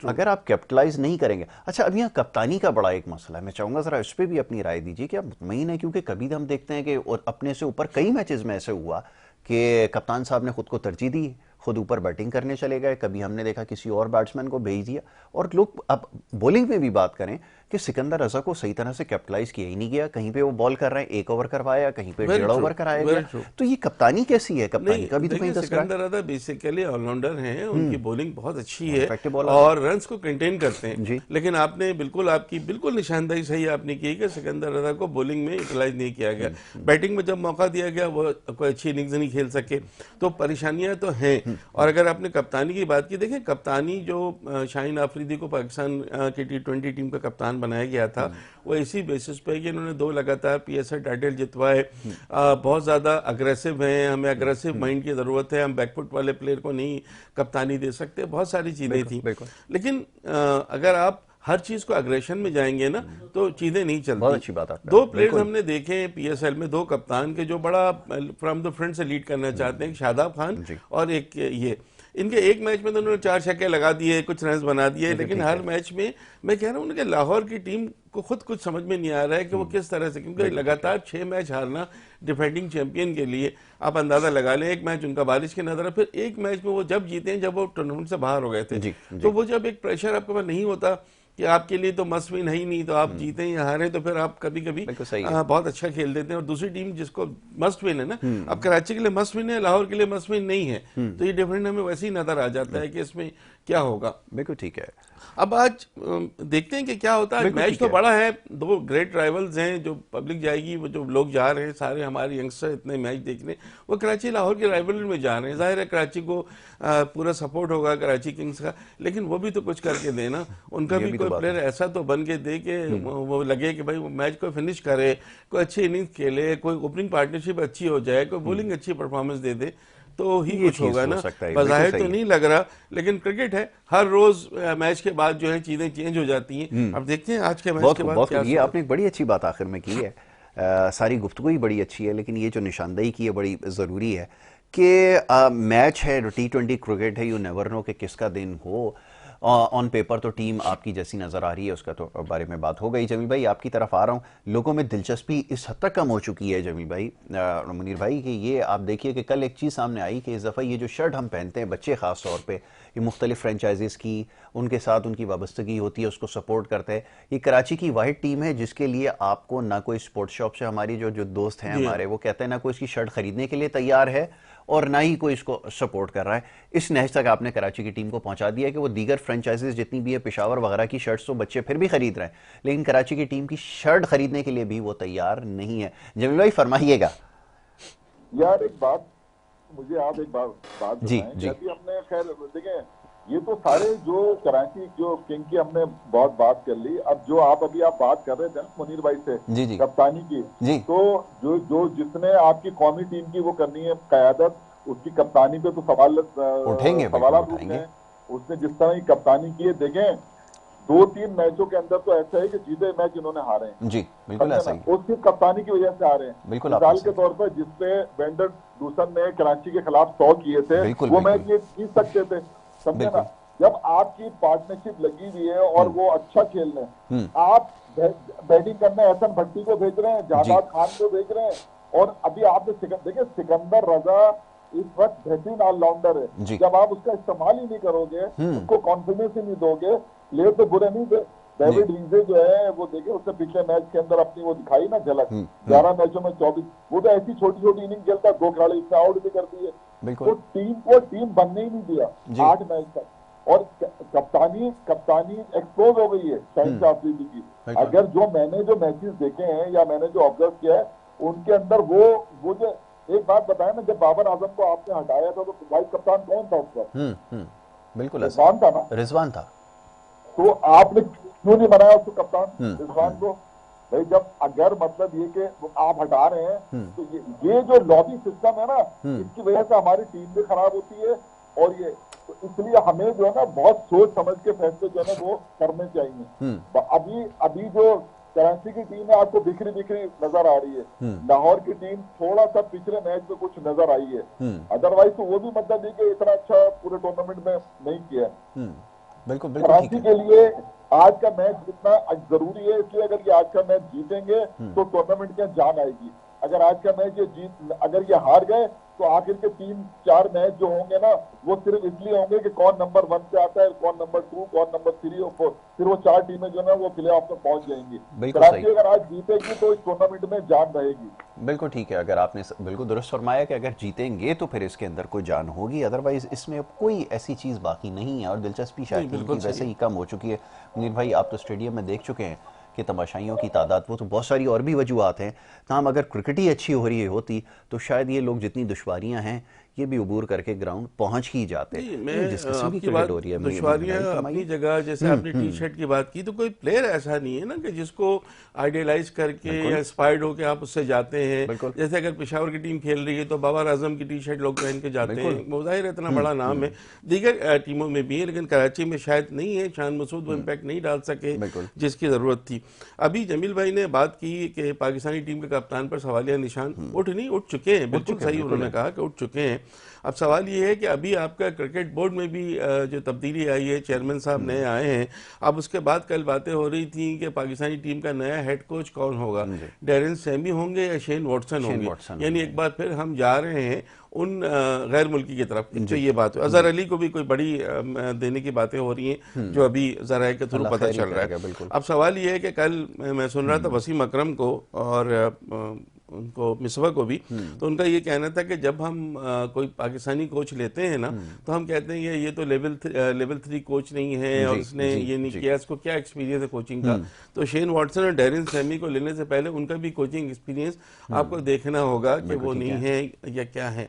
अगर आप कैपिटलाइज नहीं करेंगे। अच्छा, अब यहाँ कप्तानी का बड़ा एक मसला है, मैं चाहूंगा जरा इस पे भी अपनी राय दीजिए कि आप मुतमईन है, क्योंकि कभी हम देखते हैं कि अपने से ऊपर कई मैचेस में ऐसे हुआ कि कप्तान साहब ने खुद को तरजीह दी, खुद ऊपर बैटिंग करने चले गए, कभी हमने देखा किसी और बैट्समैन को भेज दिया। और लोग अब बॉलिंग में भी बात करें कि सिकंदर रजा को सही तरह से कैपिटलाइज किया ही नहीं गया, कहीं पे वो बॉल कर रहे हैं 1 ओवर करवाया, कहीं पे 1.5 ओवर कराया गया। तो ये कप्तानी कैसी है? कप्तानी का भी तो कहीं सिकंदर रजा बेसिकली ऑलराउंडर हैं, उनकी बॉलिंग बहुत अच्छी है और रन्स को कंटेन करते हैं। लेकिन आपने बिल्कुल, आपकी बिल्कुल निशानदेही सही आपने की कि सिकंदर रजा को बॉलिंग में यूटिलाइज नहीं किया गया। बैटिंग में जब मौका दिया गया वो कोई अच्छी इनिंग्स नहीं खेल सके, तो परेशानियां तो हैं। और अगर आपने कप्तानी की बात की, देखें कप्तानी जो शाहीन आफरीदी को पाकिस्तान की T20 टीम का कप्तान बनाया गया था, वो इसी बेसिस पे कि इन्होंने 2 लगातार PSL टाइटल जितवाए, बहुत ज्यादा अग्रेसिव हैं, हमें अग्रेसिव माइंड की जरूरत है, हम बैकफुट वाले प्लेयर को नहीं कप्तानी दे सकते, बहुत सारी चीजें थी। लेकिन अगर आप हर चीज को अग्रेशन में जाएंगे ना तो चीजें नहीं चलती। बहुत अच्छी बात है। 2 प्लेयर्स हमने देखे हैं PSL में, 2 कप्तान के जो बड़ा फ्रॉम द फ्रंट से लीड करना चाहते हैं, शादाब खान और एक ये। इनके एक मैच में तो उन्होंने 4 छक्के लगा दिए, कुछ रन बना दिए, लेकिन हर मैच में मैं कह रहा हूँ उनके लाहौर की टीम को खुद कुछ समझ में नहीं आ रहा है कि वो किस तरह से, क्योंकि लगातार 6 मैच हारना डिफेंडिंग चैंपियन के लिए, आप अंदाजा लगा लें। एक मैच उनका बारिश के नजर है, फिर एक मैच में वो जब जीते हैं जब वो टूर्नामेंट से बाहर हो गए थे। तो वो जब एक प्रेशर आपके पास नहीं होता कि आपके लिए तो मस्ट विन है ही नहीं, तो आप जीतें या हारें तो फिर आप कभी कभी बिल्कुल सही है। बहुत अच्छा खेल देते हैं। और दूसरी टीम जिसको मस्ट विन है ना, अब कराची के लिए मस्ट विन है, लाहौर के लिए मस्ट विन नहीं है, तो ये डिफरेंट हमें वैसे ही नजर आ जाता है कि इसमें क्या होगा। बिल्कुल ठीक है। अब आज देखते हैं कि क्या होता है। बिल्कुल मैच ठीक तो है। बड़ा है, दो ग्रेट राइवल्स हैं, जो पब्लिक जाएगी, वो जो लोग जा रहे हैं सारे हमारे यंगस्टर इतने मैच देखने, वो कराची लाहौर के राइवलरी में जा रहे हैं। जाहिर है कराची को पूरा सपोर्ट होगा कराची किंग्स का, लेकिन वो भी तो कुछ करके दे ना, उनका ये भी भी तो कोई बात प्लेयर ऐसा तो बन के दे के वो लगे कि भाई वो मैच को फिनिश करे, कोई अच्छी इनिंग्स खेले, कोई ओपनिंग पार्टनरशिप अच्छी हो जाए, कोई बॉलिंग अच्छी परफॉर्मेंस दे दे, तो ही ये कुछ चीज़ होगा हो ना। सकता है, बिल्कुल बाज़ाहिर सही तो है। नहीं लग रहा, लेकिन क्रिकेट है, हर रोज मैच के बाद जो है चीजें चेंज हो जाती हैं। अब देखते हैं आज के मैच बहुत के खूब, बाद बहुत क्या खूब। ये सूरत। आपने एक बड़ी अच्छी बात आखिर में की है। सारी गुफ्तगू ही बड़ी अच्छी है, लेकिन ये जो निशानदेही की है बड़ी ज़रूरी है कि मैच है, T20 क्रिकेट है, यू नेवर नो कि किसका दिन हो। ऑन पेपर तो टीम आपकी जैसी नज़र आ रही है, उसका तो बारे में बात हो गई। जमील भाई आपकी तरफ आ रहा हूँ। लोगों में दिलचस्पी इस हद तक कम हो चुकी है जमील भाई, मुनीर भाई, कि ये आप देखिए कि कल एक चीज़ सामने आई कि इस दफ़ा ये जो शर्ट हम पहनते हैं बच्चे ख़ास तौर पे, ये मुख्तलिफ फ्रेंचाइजीज़ की, उनके साथ उनकी वाबस्तगी होती है, उसको सपोर्ट करते हैं। ये कराची की वाहिद टीम है जिसके लिए आपको ना कोई स्पोर्ट्स शॉप से, हमारी जो जो दोस्त हैं जी हाँ। हमारे, वो कहते हैं ना कोई इसकी शर्ट खरीदने के लिए तैयार है और ना ही कोई इसको सपोर्ट कर रहा है। इस नहज तक आपने कराची की टीम को पहुंचा दिया है कि वो दीगर फ्रेंचाइजीज जितनी भी है, पेशावर वगैरह की शर्ट्स तो बच्चे फिर भी खरीद रहे हैं, लेकिन कराची की टीम की शर्ट खरीदने के लिए भी वो तैयार नहीं है। जमील भाई फरमाइएगा। यार एक बात, मुझे आप एक बात जी, बताएं कि जी। अभी हमने खैर देखें, ये तो सारे जो कराची जो किंग की हमने बहुत बात कर ली। अब जो अभी आप बात कर रहे थे ना मुनीर भाई से जी, जी। कप्तानी की, जी। तो जो जो जिसने आपकी कौमी टीम की वो करनी है कयादत, उसकी कप्तानी पे तो उठेंगे, बिल्कुल सवाल उठते उठाएंगे। हैं। उसने जिस तरह की कप्तानी की है, देखें 2-3 मैचों के अंदर तो ऐसा है कि जीते मैच इन्होंने हारे हैं, जी, बिल्कुल समझे ऐसा ना, ही। वो सिर्फ कप्तानी की वजह से आ रहे हैं। बिल्कुल मिसाल आपने के सही। तौर पर जिसपे वेंडर डूसन ने कराची के खिलाफ 100 किए थे, बिल्कुल, वो बिल्कुल। मैच ये जीत सकते थे, समझे बिल्कुल। ना। जब आपकी पार्टनरशिप लगी हुई है और वो अच्छा खेल रहे हैं, आप बैटिंग करने एहसन भट्टी को भेज रहे हैं, जाबाद खान को भेज रहे हैं, और अभी आपने देखिए सिकंदर रजा इस वक्त बेहतरीन ऑलराउंडर है। जी। जब आप उसका इस्तेमाल ही नहीं करोगे, उसको कॉन्फिडेंस ही नहीं दोगे, प्लेयर तो बुरे नहीं थे। डेविड वीजे जो है वो देखे, उसने पिछले मैच के अंदर अपनी वो दिखाई ना झलक, 11 मैचों में 24, वो तो ऐसी छोटी छोटी इनिंग खेलता, 2 खिलाड़ी इसने आउट भी कर दिए। बिल्कुल। तो टीम को टीम बनने ही नहीं दिया जी। 8 मैच तक, और कप्तानी एक्सपोज हो गई है शाहिन अफरीदी की। बिल्कुल। अगर जो मैचेस देखे हैं या मैंने जो ऑब्जर्व किया है, उनके अंदर वो जो एक बात बताया ना, जब बाबर आजम को आपने हटाया था तो वाइस कप्तान कौन था उसका? बिल्कुल ऐसा। रिजवान था ना। रिजवान था। तो आपने क्यों नहीं बनाया उसको कप्तान रिजवान को? भाई जब अगर मतलब ये कि आप हटा रहे हैं, तो ये जो लॉबी सिस्टम है ना, इसकी वजह से हमारी टीम भी खराब होती है। और ये तो इसलिए हमें जो है ना बहुत सोच समझ के फैसले जो है ना वो करने चाहिए। अभी जो कराची की टीम है आपको बिखरी बिखरी नजर आ रही है, लाहौर की टीम थोड़ा सा पिछले मैच में कुछ नजर आई है, अदरवाइज तो वो भी मतलब नहीं कि इतना अच्छा पूरे टूर्नामेंट में नहीं किया है। बिल्कुल बिल्कुल ठीक कराची है। के लिए आज का मैच जितना जरूरी है, इसलिए अगर ये आज का मैच जीतेंगे तो टूर्नामेंट की जान आएगी। अगर आज का मैच अगर ये हार गए तो आखिर के 3-4 मैच जो होंगे ना, वो सिर्फ इसलिए होंगे कि कौन नंबर 1 पे आता है, कौन नंबर 2, कौन नंबर 3 और 4, फिर वो 4 टीमें जो है वो प्ले ऑफ में पहुंच जाएंगी। बिल्कुल कराची सही। अगर आज जीतेगी तो इस टूर्नामेंट में जान रहेगी। बिल्कुल ठीक है। अगर आपने बिल्कुल दुरुस्त फरमाया कि अगर जीतेंगे तो फिर इसके अंदर कोई जान होगी, अदरवाइज इसमें अब कोई ऐसी चीज़ बाकी नहीं है, और दिलचस्पी शायद बिल्कुल इनकी वैसे सही। ही कम हो चुकी है। मुनीर भाई आप तो स्टेडियम में देख चुके हैं कि तमाशाइयों की तादाद, वो तो बहुत सारी और भी वजूहत हैं, ताहम अगर क्रिकेट ही अच्छी हो रही होती तो शायद ये लोग जितनी दुश्वारियां हैं ये भी अबूर करके ग्राउंड पहुंच ही जाते। नहीं, ये मैं जिस किस्म की आपकी क्रिकेट बात, हो रही है, दुश्वारियां मुनीर भाई अपनी फरमाइए। जगह, जैसे आपने टी शर्ट की बात की, तो कोई प्लेयर ऐसा नहीं है ना कि जिसको आइडियलाइज करके या इंस्पायर्ड होकर आप उससे जाते हैं। बिल्कुल। जैसे अगर पेशावर की टीम खेल रही है तो बाबर आजम की टी शर्ट लोग पहन के जाते बिल्कुल। हैं, वो जाहिर है इतना बड़ा नाम है, दीगर टीमों में भी है, लेकिन कराची में शायद नहीं है। शान मसूद वो इम्पैक्ट नहीं डाल सके बिल्कुल। जिसकी जरूरत थी। अभी जमील भाई ने बात की कि पाकिस्तानी टीम के कप्तान पर सवालिया निशान उठ चुके हैं, बिल्कुल सही उन्होंने कहा कि उठ चुके हैं। अब सवाल ये है कि अभी आपका क्रिकेट बोर्ड में भी जो तब्दीली आई है, चेयरमैन साहब नए आए हैं। अब उसके बाद कल बातें हो रही थी कि पाकिस्तानी टीम का नया हेड कोच कौन होगा, डैरेन सैमी होंगे या शेन वॉटसन होंगे। यानी एक बार फिर हम जा रहे हैं उन गैर मुल्की की तरफ। तो ये बात है। अजहर अली को भी कोई बड़ी देने की बातें हो रही हैं जो अभी जराए के थ्रू पता चल रहा है। अब सवाल ये है कि कल मैं सुन रहा था वसीम अकरम को और उनको मिसबा को भी, तो उनका ये कहना था कि जब हम कोई पाकिस्तानी कोच लेते हैं ना, तो हम कहते हैं कि ये तो लेवल 3 कोच नहीं है और उसने ये नहीं किया, इसको क्या एक्सपीरियंस है कोचिंग का। तो शेन वॉटसन और डैरेन सैमी को लेने से पहले उनका भी कोचिंग एक्सपीरियंस आपको देखना होगा कि वो नहीं है या क्या है।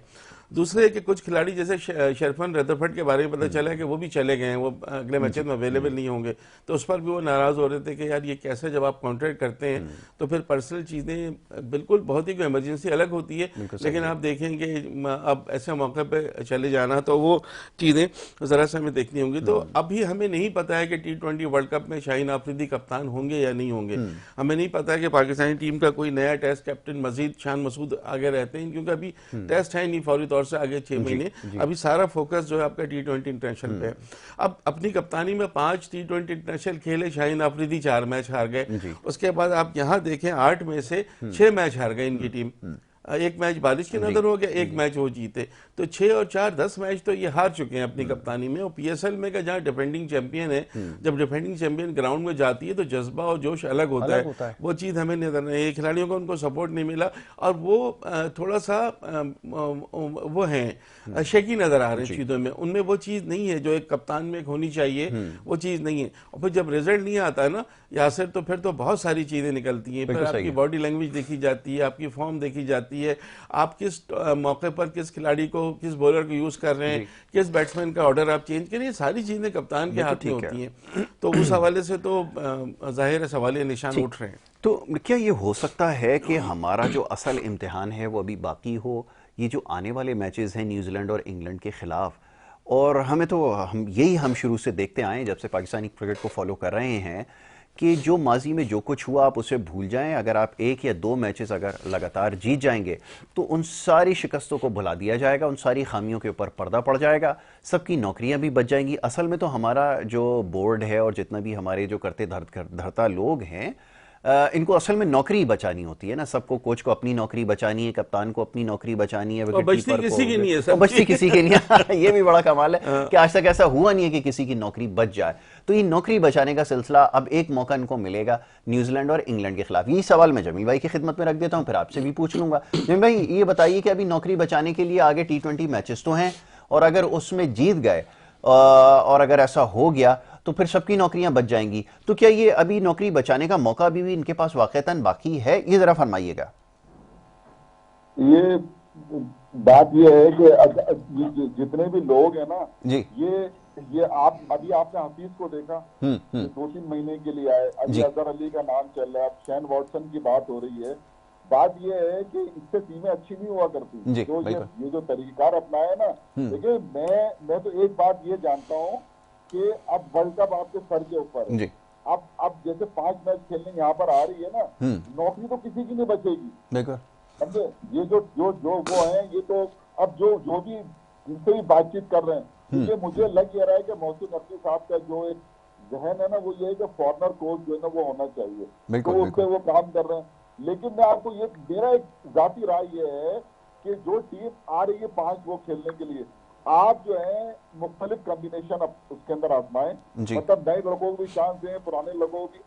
दूसरे कि कुछ खिलाड़ी जैसे शरफन रदरफर्ड के बारे में पता चला है कि वो भी चले गए हैं, वो अगले मैचेस में अवेलेबल नहीं होंगे। तो उस पर भी वो नाराज हो रहे थे कि यार ये कैसे, जब आप कॉन्ट्रैक्ट करते हैं तो फिर पर्सनल चीज़ें बिल्कुल बहुत ही इमरजेंसी अलग होती है, लेकिन आप देखेंगे अब ऐसे मौके पे चले जाना तो वो चीज़ें ज़रा सा हमें देखनी होंगी। तो अभी हमें नहीं पता है कि T20 वर्ल्ड कप में शाहीन आफरीदी कप्तान होंगे या नहीं होंगे। हमें नहीं पता है कि पाकिस्तानी टीम का कोई नया टेस्ट कैप्टन मजीद शान मसूद आगे रहते हैं, क्योंकि अभी टेस्ट है नहीं फौरी तौर से आगे 6 महीने। अभी सारा फोकस जो है आपका T20 इंटरनेशनल पे है। अब अपनी कप्तानी में 5 T20 इंटरनेशनल खेले, शाहीन आफरीदी 4 मैच हार गए। उसके बाद आप यहाँ देखें 8 में से 6 मैच हार गए इनकी टीम। एक मैच बारिश की नजर हो गया, एक मैच वो जीते। तो 6 और 4 10 मैच तो ये हार चुके हैं अपनी कप्तानी में। और PSL में का जहाँ डिफेंडिंग चैंपियन है, जब डिफेंडिंग चैंपियन ग्राउंड में जाती है तो जज्बा और जोश अलग होता है। वो चीज़ हमें नजर नहीं, खिलाड़ियों को उनको सपोर्ट नहीं मिला और वो थोड़ा सा वो हैं शेकी नजर आ रहे हैं चीज़ों में। उनमें वो चीज़ नहीं है जो एक कप्तान में होनी चाहिए, वो चीज़ नहीं है। और फिर जब रिजल्ट नहीं आता है ना यासिर, तो फिर तो बहुत सारी चीज़ें निकलती हैं। फिर आपकी बॉडी लैंग्वेज देखी जाती है, आपकी फॉर्म देखी जाती है, आप किस मौके पर किस खिलाड़ी को, किस बॉलर को यूज कर रहे हैं, किस बैट्समैन का ऑर्डर आप चेंज करें, सारी चीजें कप्तान के हाथ में होती हैं। तो उस हवाले से तो जाहिर है सवाल निशान उठ रहे हैं। तो क्या ये हो सकता है कि हमारा जो असल इम्तिहान है वो अभी बाकी हो, ये जो आने वाले मैचेस हैं न्यूजीलैंड और इंग्लैंड के खिलाफ, और हमें तो हम शुरू से देखते आए हैं जब से पाकिस्तानी क्रिकेट को फॉलो कर रहे हैं कि जो माजी में जो कुछ हुआ आप उसे भूल जाएं। अगर आप 1 या 2 मैचेस अगर लगातार जीत जाएंगे तो उन सारी शिकस्तों को भुला दिया जाएगा, उन सारी खामियों के ऊपर पर्दा पड़ जाएगा, सबकी नौकरियां भी बच जाएंगी। असल में तो हमारा जो बोर्ड है और जितना भी हमारे जो करते धरता लोग हैं, इनको असल में नौकरी बचानी होती है ना। सबको, कोच को अपनी नौकरी बचानी है, कप्तान को अपनी नौकरी बचानी है, बचती किसी की नहीं है, तो बचती किसी की नहीं है। ये भी बड़ा कमाल है कि आज तक ऐसा हुआ नहीं है कि किसी की नौकरी बच जाए। तो ये नौकरी बचाने का सिलसिला, अब एक मौका इनको मिलेगा न्यूजीलैंड और इंग्लैंड के खिलाफ। ये सवाल मैं जमील भाई की खिदमत में रख देता हूँ, फिर आपसे भी पूछ लूंगा। जमील भाई ये बताइए कि अभी नौकरी बचाने के लिए आगे T20 मैचेस तो हैं, और अगर उसमें जीत गए और अगर ऐसा हो गया तो फिर सबकी नौकरियां बच जाएंगी। तो क्या ये अभी नौकरी बचाने का मौका भी इनके पास वाकईतन बाकी है? ये जरा फरमाइएगा। ये बात ये है कि जितने भी लोग हैं ना जी, ये आप अभी आपने हफीज को देखा, 2-3 महीने के लिए आए, अभी अजहर अली का नाम चल रहा है, अब शैन वॉटसन की बात हो रही है। बात ये है कि इससे टीमें अच्छी नहीं हुआ करती। तो ये जो तरीकाकार अपनाया ना, देखिए मैं तो एक बात ये जानता हूँ कि अब वर्ल्ड कप आपके सर के ऊपर है। अब जैसे 5 मैच खेलने यहाँ पर आ रही है ना, नौकरी तो किसी की नहीं बचेगी, समझे। ये जो वो है, ये तो अब जो भी जिनसे भी बातचीत कर रहे हैं, क्योंकि मुझे लग ये रहा है कि मोहसिन नकवी साहब का जो एक जहन है ना, वो ये है कि फॉरनर कोच जो है ना वो होना चाहिए, तो उस पर वो काम कर रहे हैं। लेकिन मैं आपको ये, मेरा एक जाती राय ये है कि जो टीम आ रही है 5 वो खेलने के लिए, आप जो है मुख्तलिफ कॉम्बिनेशन अब उसके अंदर आजमाएं, मतलब नए लोगों को भी चांस दें, पुराने लोगों को भी,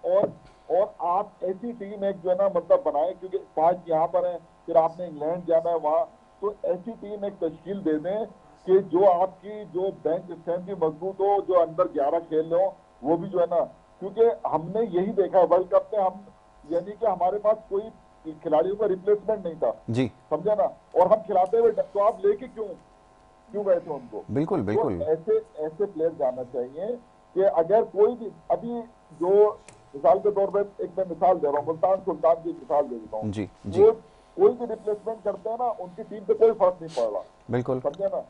और आप ऐसी टीम एक जो है ना मतलब बनाएं, क्योंकि 5 यहाँ पर हैं, फिर आपने इंग्लैंड जाना है वहां, तो ऐसी टीम एक तश्कील दे दें कि जो आपकी जो बेंच स्ट्रेंथ भी मजबूत हो, जो अंदर 11 खेल रहे हो वो भी जो है ना, क्योंकि हमने यही देखा है वर्ल्ड कप में, हम यानी कि हमारे पास कोई खिलाड़ियों का रिप्लेसमेंट नहीं था जी, समझा ना, और हम खिलाते हुए तो आप लेके क्यों गए थे उनको? बिल्कुल बिल्कुल। तो ऐसे प्लेयर जाना चाहिए कि अगर कोई भी, अभी जो मिसाल के तौर पर एक मैं मिसाल दे रहा हूँ, मुल्तान सुल्तान की मिसाल दे देता हूँ जी, वो कोई भी रिप्लेसमेंट करते हैं ना, उनकी टीम पे कोई फर्क नहीं पड़ रहा, बिल्कुल, समझे ना।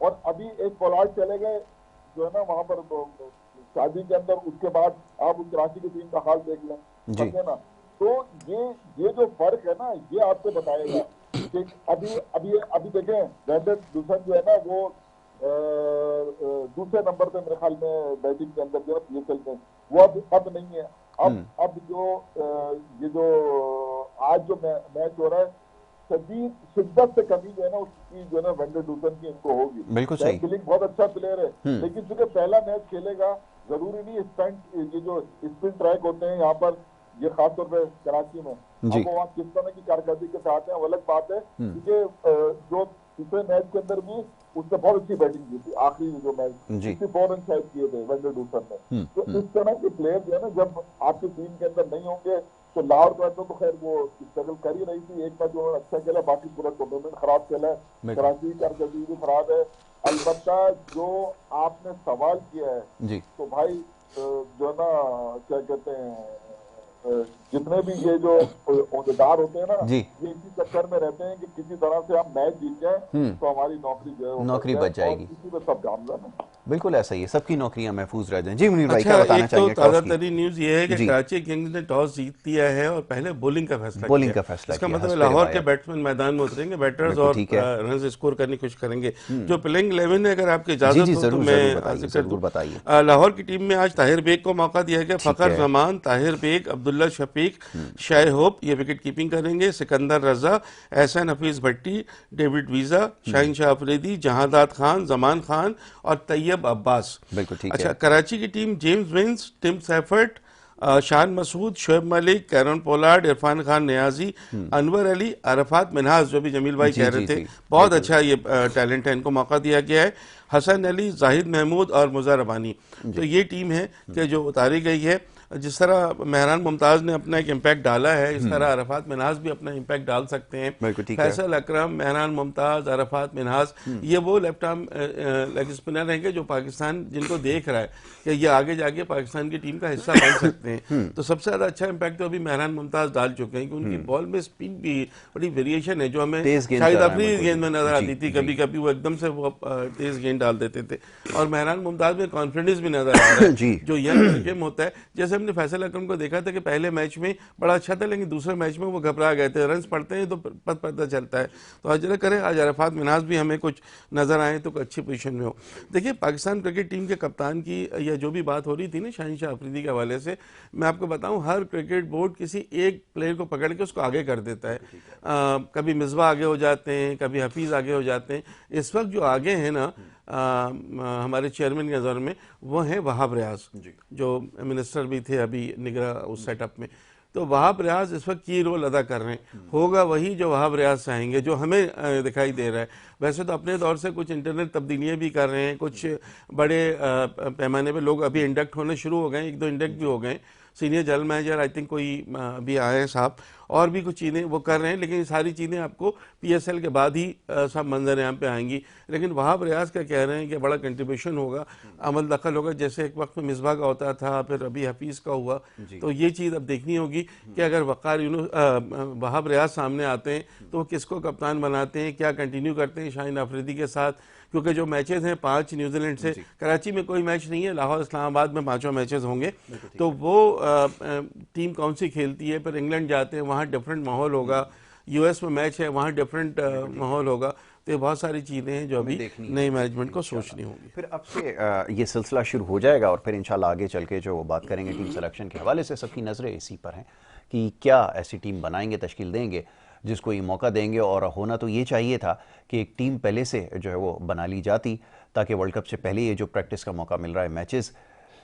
और अभी एक पोलार्ड चले गए जो है ना वहां पर शादी के अंदर, उसके बाद आप उस कराची की टीम का हाल देख लें, समझे ना। तो ये जो फर्क है ना, ये आपको बताएगा कि अभी देखें ब्रेंडन डूसन जो है ना वो दूसरे नंबर पे मेरे ख्याल में बैटिंग के अंदर जो है पीएसएल में वो अब नहीं है। अब जो ये जो आज जो मैच हो रहा है शदीद शिद्दत से कमी जो है ना उसकी जो है ना वेंडर डूसन की इनको होगी। बिल्कुल सही। बिलिंग बहुत अच्छा प्लेयर है लेकिन चूंकि पहला मैच खेलेगा जरूरी नहीं स्पेंट ये जो स्पिन ट्रैक होते हैं यहाँ पर ये खासतौर पे कराची में अब वो वहाँ किस तरह की कारकर्दगी के साथ है वो अलग बात है क्योंकि जो पिछले मैच के अंदर भी उसने बहुत अच्छी बैटिंग की थी आखिरी जो मैच 64 रन शायद किए थे वेंडर डूसन ने। तो इस तरह के प्लेयर जो है ना जब आपकी टीम के अंदर नहीं होंगे तो लाहौर तो खैर वो स्ट्रगल कर ही रही थी। एक मैच उन्होंने अच्छा खेला बाकी पूरा टूर्नामेंट खराब खेला है। कराची की कारकर्दगी भी खराब है। अलबत्ता जो आपने सवाल किया है जी तो भाई जो ना क्या कहते हैं जितने भी ये जो ओहदेदार होते हैं ना ये इसी चक्कर में रहते हैं कि किसी तरह से हम मैच जीत जाए तो हमारी नौकरी जो है नौकरी बच जाएगी। इसी पे सब गामजन है। बिल्कुल ऐसा ही है, सबकी नौकरियां महफूज रह जाएं। जी मुनीर भाई अच्छा, क्या बताना चाहेंगे? तो ताज़ा तरीन न्यूज़ ये है कि कराची किंग्स ने टॉस जीत लिया है और पहले बॉलिंग का फैसला किया। इसका मतलब लाहौर के बैट्समैन मैदान में उतरेंगे, बैटर्स और रन स्कोर करने की कोशिश करेंगे। जो प्लेइंग 11 है अगर आपकी इजाजत हो तो मैं जिक्र दूं। बताइए। लाहौर की टीम में आज ताहिर बेग को मौका दिया गया। फखर जमान, ताहिर बेग, अब्दुल्ला शफीक, शाय होप ये विकेट कीपिंग करेंगे। सिकंदर रजा, एहसन हफीज भट्टी, डेविड वीजा, शाहीन शाह अफरीदी, जहादात खान, जमान खान और तैयब अब्बास। बिल्कुल ठीक अच्छा है। कराची की team James Vince, Tim Seifert, Shan Masood, Shoaib Malik, Kieron Pollard, Irfan Khan Niazi, Anwar Ali, Arafat Minhas जो भी जमील भाई कह रहे थे बहुत अच्छा ये टैलेंट है, इनको मौका दिया गया है। हसन अली, जाहिद महमूद और मुज़र रबानी। तो ये टीम है कि जो उतारी गई है। जिस तरह मेहरान मुमताज़ ने अपना एक इम्पैक्ट डाला है इस तरह अरफात मिनहाज भी अपना इम्पैक्ट डाल सकते हैं। फैसल अकरम, मेहरान मुमताज़, अरफात मिनहाज ये वो लेफ्ट आर्म लेग स्पिनर रहेंगे जो पाकिस्तान जिनको देख रहा है कि ये आगे जाके पाकिस्तान की टीम का हिस्सा बन सकते हैं। तो सबसे ज़्यादा अच्छा इम्पैक्ट तो अभी मेहरान मुमताज़ डाल चुके हैं कि उनकी बॉल में स्पिन भी बड़ी वेरिएशन है जो हमें शायद अपनी गेंद में नजर आती थी। कभी कभी वो एकदम से वो तेज गेंद डाल देते थे और मेहरान मुमताज़ में कॉन्फिडेंस भी नजर आ रहा है जो यंग गेम होता है। जैसे हमने फैसल अकरम को देखा था कि पहले मैच में बड़ा अच्छा था लेकिन दूसरे मैच में वो घबरा गए थे। रन्स पड़ते हैं तो पता चलता है। तो आज करें आज अरफात मिनहाज भी हमें कुछ नजर आए तो अच्छी पोजीशन में हो। देखिए पाकिस्तान क्रिकेट टीम के कप्तान की या जो भी बात हो रही थी ना शाहीन शाह अफरीदी के हवाले से, मैं आपको बताऊं हर क्रिकेट बोर्ड किसी एक प्लेयर को पकड़ के उसको आगे कर देता है। कभी मिसबा आगे हो जाते हैं, कभी हफीज़ आगे हो जाते हैं। इस वक्त जो आगे हैं ना हमारे चेयरमैन के नज़र में वो हैं वहाब रियाज जो मिनिस्टर भी थे अभी निगरा उस सेटअप में। तो वहाब रियाज इस वक्त की रोल अदा कर रहे हैं। होगा वही जो वहाब रियाज चाहेंगे जो हमें दिखाई दे रहा है। वैसे तो अपने दौर से कुछ इंटरनेट तब्दीलियाँ भी कर रहे हैं, कुछ बड़े पैमाने पे लोग अभी इंडक्ट होने शुरू हो गए, एक दो इंडक्ट भी हो गए। Senior general manager I think कोई अभी आए हैं साहब और भी कुछ चीज़ें वो कर रहे हैं लेकिन सारी चीज़ें आपको पीएसएल के बाद ही सब मंजर यहाँ पे आएंगी। लेकिन वहाब रियाज का कह रहे हैं कि बड़ा कंट्रीब्यूशन होगा, अमल दखल होगा जैसे एक वक्त में मिसबा का होता था फिर अभी हफीज़ का हुआ। तो ये चीज़ अब देखनी होगी कि अगर वक़ार वहाब रियाज सामने आते हैं तो वो किसको कप्तान बनाते हैं, क्या कंटिन्यू करते हैं शाहीन अफरीदी के साथ। क्योंकि जो मैचेस हैं 5 न्यूजीलैंड से, कराची में कोई मैच नहीं है, लाहौर इस्लामाबाद में 5 मैचेस होंगे। तो वो टीम कौन सी खेलती है, फिर इंग्लैंड जाते हैं वहाँ डिफरेंट माहौल होगा, यूएस में मैच है वहाँ डिफरेंट माहौल होगा। तो ये बहुत सारी चीज़ें हैं जो अभी नई मैनेजमेंट को सोचनी होगी। फिर अब से ये सिलसिला शुरू हो जाएगा और फिर इंशाल्लाह आगे चल के जो बात करेंगे टीम सिलेक्शन के हवाले से सबकी नज़रें इसी पर हैं कि क्या ऐसी टीम बनाएंगे, तश्कील देंगे जिसको ये मौका देंगे। और होना तो ये चाहिए था कि एक टीम पहले से जो है वो बना ली जाती ताकि वर्ल्ड कप से पहले ये जो प्रैक्टिस का मौका मिल रहा है मैचेस,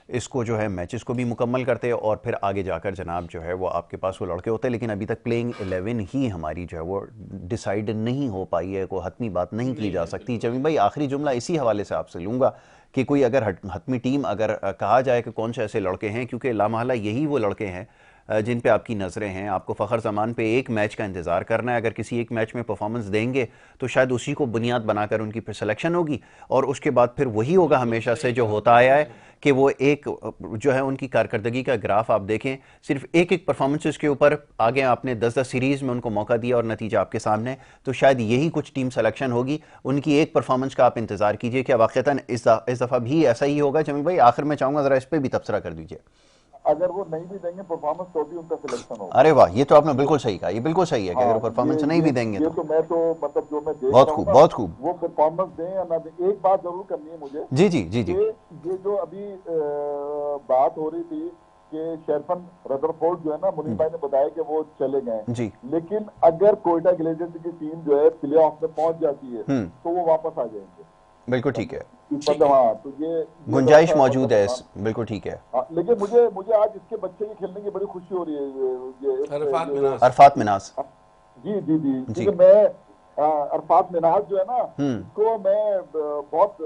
इसको जो है मैचेस को भी मुकम्मल करते और फिर आगे जाकर जनाब जो है वो आपके पास वो लड़के होते। लेकिन अभी तक प्लेइंग 11 ही हमारी जो है वो डिसाइड नहीं हो पाई है, कोई हतमी बात नहीं की जा सकती। जमीन भाई आखिरी जुमला इसी हवाले से आपसे लूँगा कि कोई अगर हतमी टीम अगर कहा जाए कि कौन से ऐसे लड़के हैं, क्योंकि लामहला यही वो लड़के हैं जिन पे आपकी नज़रें हैं। आपको फ़खर ज़मान पे एक मैच का इंतज़ार करना है, अगर किसी एक मैच में परफॉर्मेंस देंगे तो शायद उसी को बुनियाद बनाकर उनकी फिर सिलेक्शन होगी और उसके बाद फिर वही होगा हमेशा से जो होता आया है कि वो एक जो है उनकी कारकर्दगी का ग्राफ आप देखें, सिर्फ एक एक परफॉर्मेंसेस के ऊपर आगे आपने 10-10 सीरीज़ में उनको मौका दिया और नतीजा आपके सामने। तो शायद यही कुछ टीम सिलेक्शन होगी, उनकी एक परफॉर्मेंस का आप इंतज़ार कीजिए। क्या वाक़तन इस दफ़ा भी ऐसा ही होगा? जमील भाई आखिर में चाहूँगा ज़रा इस पर भी तबसरा कर दीजिए। अगर वो नहीं भी देंगे परफॉर्मेंस तो भी उनका सिलेक्शन होगा। अरे वाह, ये तो आपने बिल्कुल सही कहा, ये बिल्कुल सही है कि अगर परफॉर्मेंस नहीं भी देंगे ये तो मैं तो मतलब जो मैं देख बहुत रहा हूँ खूब, ना, बहुत खूब। वो परफॉर्मेंस दें या ना दें, एक बात जरूर करनी है मुझे। जी जी जी जी ये जो अभी बात हो रही थी कि शेरफन रदरफोर्ड जो है ना, मुनीर भाई ने बताया कि वो चले गए, जी लेकिन अगर कोयटा ग्लेडिएटर्स की टीम जो है प्ले ऑफ में पहुंच जाती है तो वो वापस आ जाएंगे। बिल्कुल ठीक है, मतलब हाँ, तो ये गुंजाइश थोड़ा सा मौजूद है मतलब, बिल्कुल ठीक है। हाँ, लेकिन मुझे मुझे आज इसके बच्चे के खेलने की बड़ी खुशी हो रही है। अरफात ये मिनास। अरफात मिनास। जी जी जी, जी क्योंकि मैं अरफात मिनाज जो है ना, हम्म इसको मैं बहुत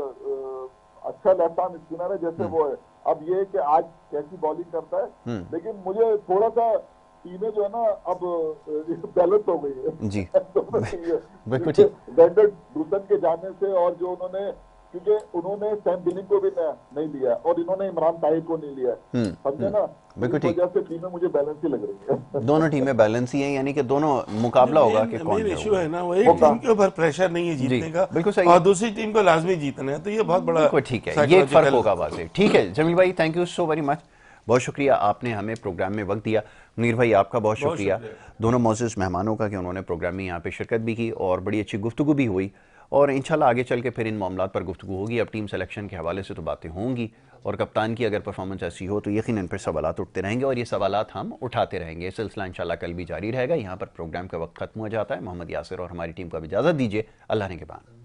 अच्छा लेफ्ट आर्म स्पिनर है जैसे वो है। अब ये कि आज कैसी बॉलिंग करता है, लेकिन मुझे थोड़ा सा टीमें जो है ना अब बैलेंस हो गई है। जी तो बिल्कुल ठीक। वेंडर ब्रूसन के जाने से, और जो उन्होंने, क्योंकि उन्होंने सैम बिलिंग को भी नहीं लिया और इन्होंने इमरान ताहिर को नहीं लिया, समझे ना, तो बिल्कुल इस ठीक। वजह से टीमें मुझे बैलेंस ही लग रही है। दोनों टीमें बैलेंस ही हैं, यानी कि दोनों मुकाबला होगा कि कौन मेन जो इशू होगा। है ना, वो एक टीम के ऊपर प्रेशर नहीं है जीतने का, बिल्कुल सही और है। दूसरी टीम को लाजमी जीतना है, तो ये बहुत बड़ा बिल्कुल ठीक है, ये एक फर्क साइकोलॉजिकल होगा वाज़ेह। ठीक है जमील भाई, thank you so very much, बहुत शुक्रिया आपने हमें प्रोग्राम में वक्त दिया। मुनीर भाई आपका बहुत बहुत शुक्रिया, शुक्रिया। दोनों मोअज़्ज़ज़ मेहमानों का कि उन्होंने प्रोग्राम में यहाँ पे शिरकत भी की और बड़ी अच्छी गुफ्तगू भी हुई, और इंशाल्लाह आगे चल के फिर इन मामलात पर गुफ्तगू होगी। अब टीम सिलेक्शन के हवाले से तो बातें होंगी, और कप्तान की अगर परफॉर्मेंस ऐसी हो तो यकीनन फिर सवालात उठते रहेंगे, और ये सवालात हम उठाते रहेंगे। ये सिलसिला इंशाल्लाह कल भी जारी रहेगा। यहाँ पर प्रोग्राम का वक्त खत्म हो जाता है। मोहम्मद यासिर और हमारी टीम को अब इजाज़त दीजिए। अल्लाह ने के बाद।